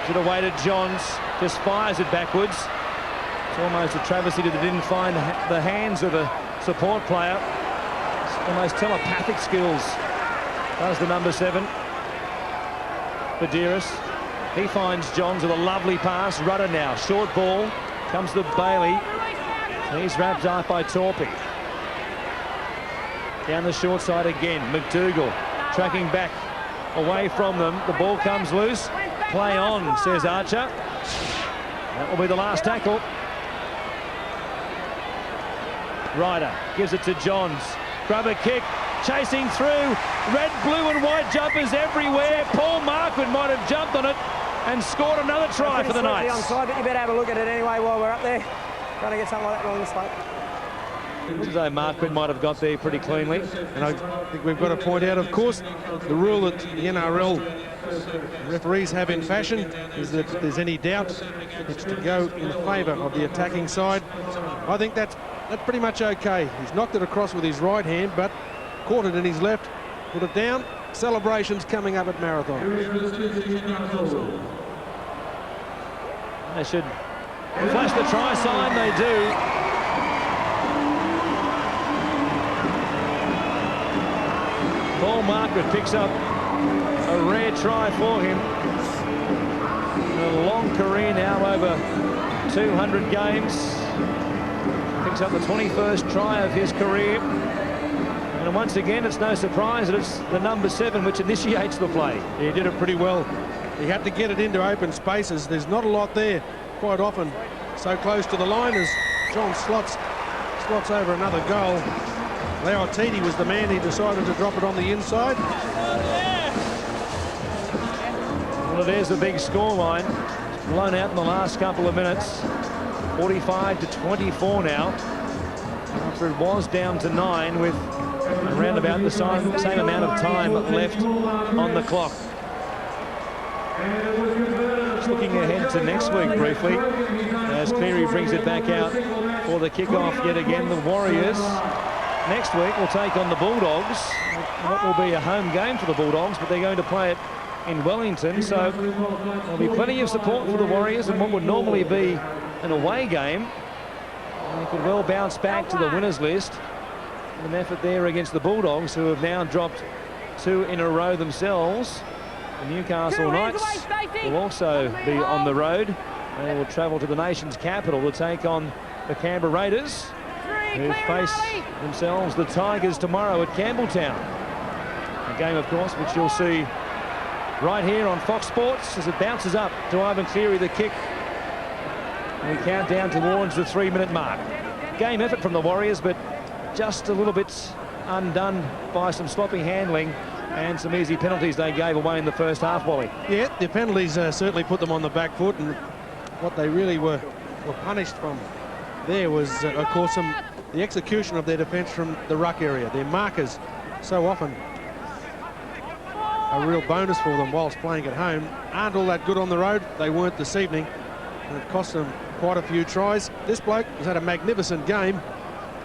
Gives it away to Johns. Just fires it backwards. It's almost a travesty that it didn't find the hands of a support player. It's almost telepathic skills. Does the number 7. Badiris. He finds Johns with a lovely pass. Rudder now. Short ball. Comes to Bailey. He's wrapped up by Torpy. Down the short side again. McDougall tracking back away from them. The ball comes loose. Play on, says Archer. That will be the last tackle. Ryder gives it to Johns. Grab a kick. Chasing through. Red, blue and white jumpers everywhere. Paul Marquardt might have jumped on it and scored another try for the Knights. Onside, but you better have a look at it anyway while we're up there. Trying to get something like that wrong this slope. Looks as though Marquardt might have got there pretty cleanly. And I think we've got to point out, of course, the rule that the NRL referees have in fashion is that if there's any doubt, it's to go in favour of the attacking side. I think that's pretty much okay. He's knocked it across with his right hand, but caught it in his left, put it down, celebrations coming up at Marathon. They should flash the try sign. They do. Paul Margaret picks up a rare try for him. A long career now, over 200 games. Picks up the 21st try of his career. And once again, it's no surprise that it's the number 7 which initiates the play. He did it pretty well. He had to get it into open spaces. There's not a lot there quite often. So close to the line as John slots over another goal. Leo Titi was the man. He decided to drop it on the inside. Well, there's the big scoreline. Blown out in the last couple of minutes. 45-24 now. After it was down to 9 with around about the same amount of time left on the clock. Just looking ahead to next week briefly, as Cleary brings it back out for the kickoff yet again. The Warriors next week will take on the Bulldogs. What will be a home game for the Bulldogs, but they're going to play it in Wellington, so there'll be plenty of support for the Warriors in what would normally be an away game. They could well bounce back to the winners list. An effort there against the Bulldogs, who have now dropped 2 in a row themselves. The Newcastle Knights will also be on the road. They will travel to the nation's capital to take on the Canberra Raiders, who face themselves the Tigers tomorrow at Campbelltown. A game, of course, which you'll see right here on Fox Sports as it bounces up to Ivan Cleary, the kick. And we count down towards the 3-minute mark. Game effort from the Warriors, but just a little bit undone by some sloppy handling and some easy penalties they gave away in the first half, Wally. Yeah, the penalties certainly put them on the back foot, and what they really were punished from there was, of course, the execution of their defence from the ruck area. Their markers so often a real bonus for them whilst playing at home. Aren't all that good on the road. They weren't this evening, and it cost them quite a few tries. This bloke has had a magnificent game.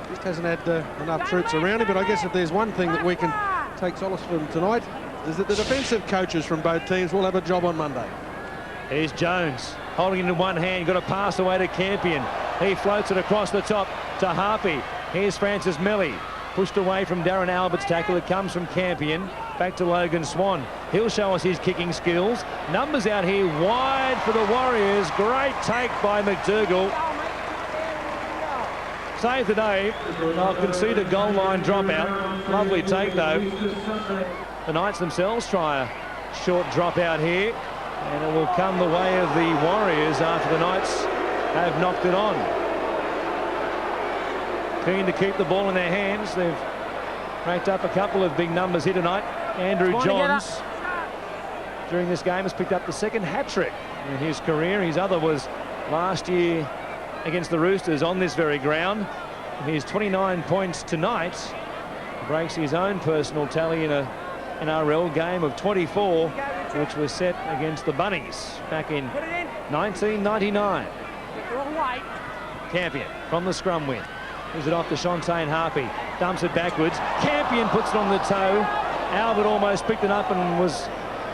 Just hasn't had enough troops around him, but I guess if there's one thing that we can take solace from tonight is that the defensive coaches from both teams will have a job on Monday. Here's Jones, holding it in one hand, got a pass away to Campion. He floats it across the top to Harpy. Here's Francis Melly, pushed away from Darren Albert's tackle. It comes from Campion, back to Logan Swan. He'll show us his kicking skills. Numbers out here wide for the Warriors. Great take by McDougall. Save the day. They'll concede a goal line dropout. Lovely take though. The Knights themselves try a short dropout here, and it will come the way of the Warriors after the Knights have knocked it on. Keen to keep the ball in their hands. They've racked up a couple of big numbers here tonight. Andrew Johns during this game has picked up the 2nd hat-trick in his career. His other was last year against the Roosters on this very ground. His 29 points tonight breaks his own personal tally in a NRL game of 24, which was set against the Bunnies back in 1999. Campion from the scrum win. Gives it off to Shontaine Harpy. Dumps it backwards. Campion puts it on the toe. Albert almost picked it up and was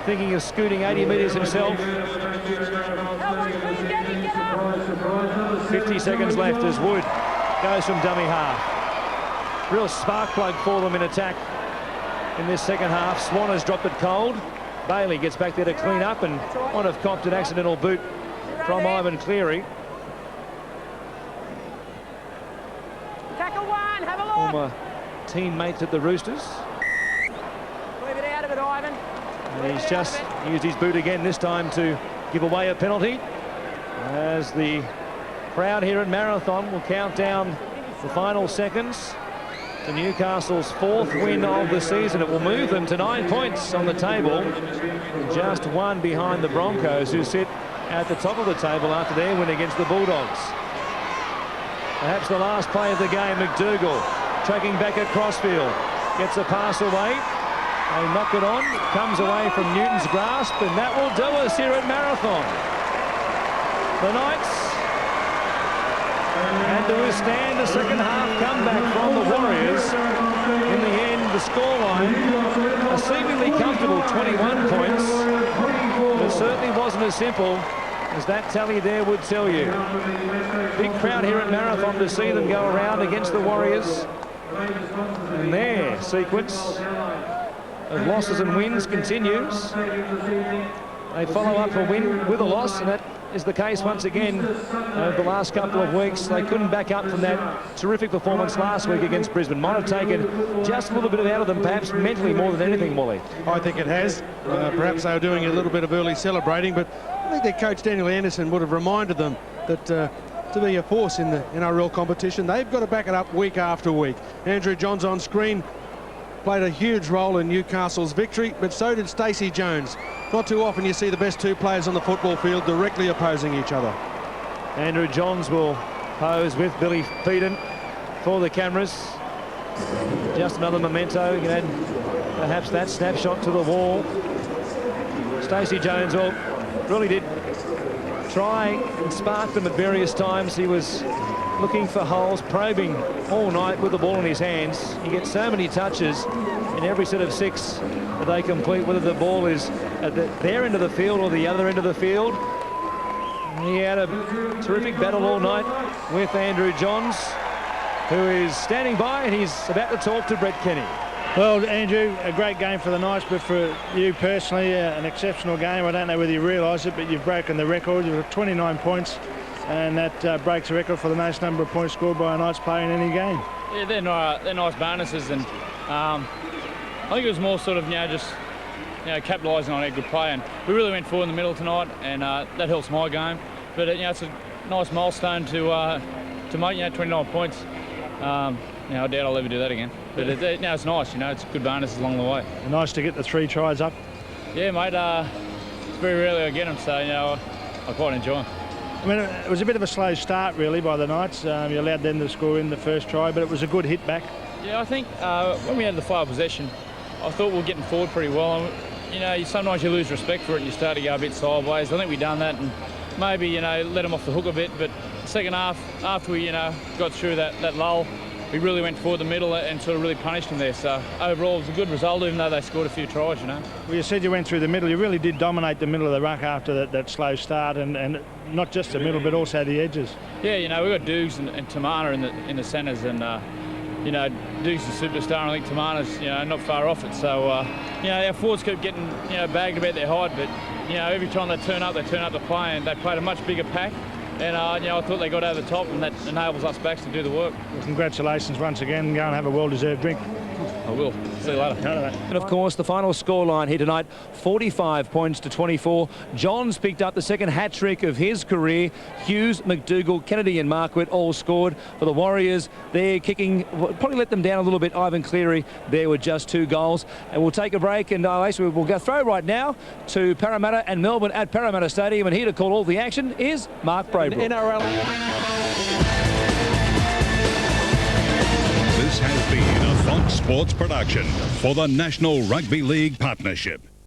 thinking of scooting 80 metres himself. 50 seconds left as Wood goes from dummy half. Real spark plug for them in attack in this second half. Swan has dropped it cold. Bailey gets back there to clean up and might have copped an accidental boot from Ivan Cleary. Tackle one, have a look. Former teammates at the Roosters. Leave it out of it, Ivan. And he's just used his boot again, this time to give away a penalty, as the crowd here at Marathon will count down the final seconds to Newcastle's 4th win of the season. It will move them to 9 points on the table, just 1 behind the Broncos, who sit at the top of the table after their win against the Bulldogs. Perhaps the last play of the game. McDougall tracking back at Crossfield, gets a pass away. They knock it on, comes away from Newton's grasp, and that will do us here at Marathon. The Knights had to withstand a second half comeback from the Warriors, In the end, the scoreline, a seemingly comfortable 21 points, but it certainly wasn't as simple as that tally there would tell you. Big crowd here at Marathon to see them go around against the Warriors. And their sequence of losses and wins continues. They follow up a win with a loss, and that is the case once again over the last couple of weeks. They couldn't back up from that terrific performance last week against Brisbane. Might have taken just a little bit out of them, perhaps mentally more than anything, Wally. I think it has. Perhaps they were doing a little bit of early celebrating, but I think their coach Daniel Anderson would have reminded them that to be a force in the NRL competition, they've got to back it up week after week. Andrew Johns on screen played a huge role in Newcastle's victory, but so did Stacey Jones. Not too often you see the best two players on the football field directly opposing each other. Andrew Johns will pose with Billy Phelan for the cameras. Just another memento. You can add perhaps that snapshot to the wall. Stacey Jones really did try and spark them at various times. He was looking for holes, probing all night with the ball in his hands. He gets so many touches in every set of 6 that they complete, whether the ball is at their end of the field or the other end of the field. He had a terrific battle all night with Andrew Johns, who is standing by, and he's about to talk to Brett Kenny. Well, Andrew, a great game for the Knights, but for you personally, an exceptional game. I don't know whether you realise it, but you've broken the record. You've got 29 points, and that breaks the record for the most number of points scored by a Knights player in any game. Yeah, they're nice bonuses, and I think it was more sort of, just capitalising on our good play, and we really went forward in the middle tonight, and that helps my game. But it's a nice milestone to make 29 points. I doubt I'll ever do that again. But it's nice, it's good bonuses along the way. Nice to get the 3 tries up. Yeah, mate. It's very rarely I get them, so I quite enjoy them. I mean, it was a bit of a slow start, really, by the Knights. You allowed them to score in the first try, but it was a good hit back. Yeah, I think when we had the 5 possession, I thought we were getting forward pretty well. And, sometimes you lose respect for it and you start to go a bit sideways. I think we've done that and maybe, let them off the hook a bit. But the second half, after we, got through that lull, we really went forward the middle and sort of really punished them there. So overall, it was a good result, even though they scored a few tries, Well, you said you went through the middle. You really did dominate the middle of the ruck after that slow start, and not just the middle, but also the edges. Yeah, we've got Dukes and Tamana in the centres, and Dukes is a superstar. I think Tamana's not far off it. So our forwards keep getting bagged about their height, but every time they turn up to play, and they played a much bigger pack. And I thought they got over the top, and that enables us backs to do the work. Well, congratulations once again. Go and have a well-deserved drink. I will. See you later. And of course, the final scoreline here tonight, 45 points to 24. Johns picked up the second hat-trick of his career. Hughes, McDougall, Kennedy and Marquardt all scored for the Warriors. They're kicking, probably let them down a little bit. Ivan Cleary there with just 2 goals. And we'll take a break, and we'll go throw right now to Parramatta and Melbourne at Parramatta Stadium. And here to call all the action is Mark Braybrook. This has been a Fox Sports production for the National Rugby League Partnership.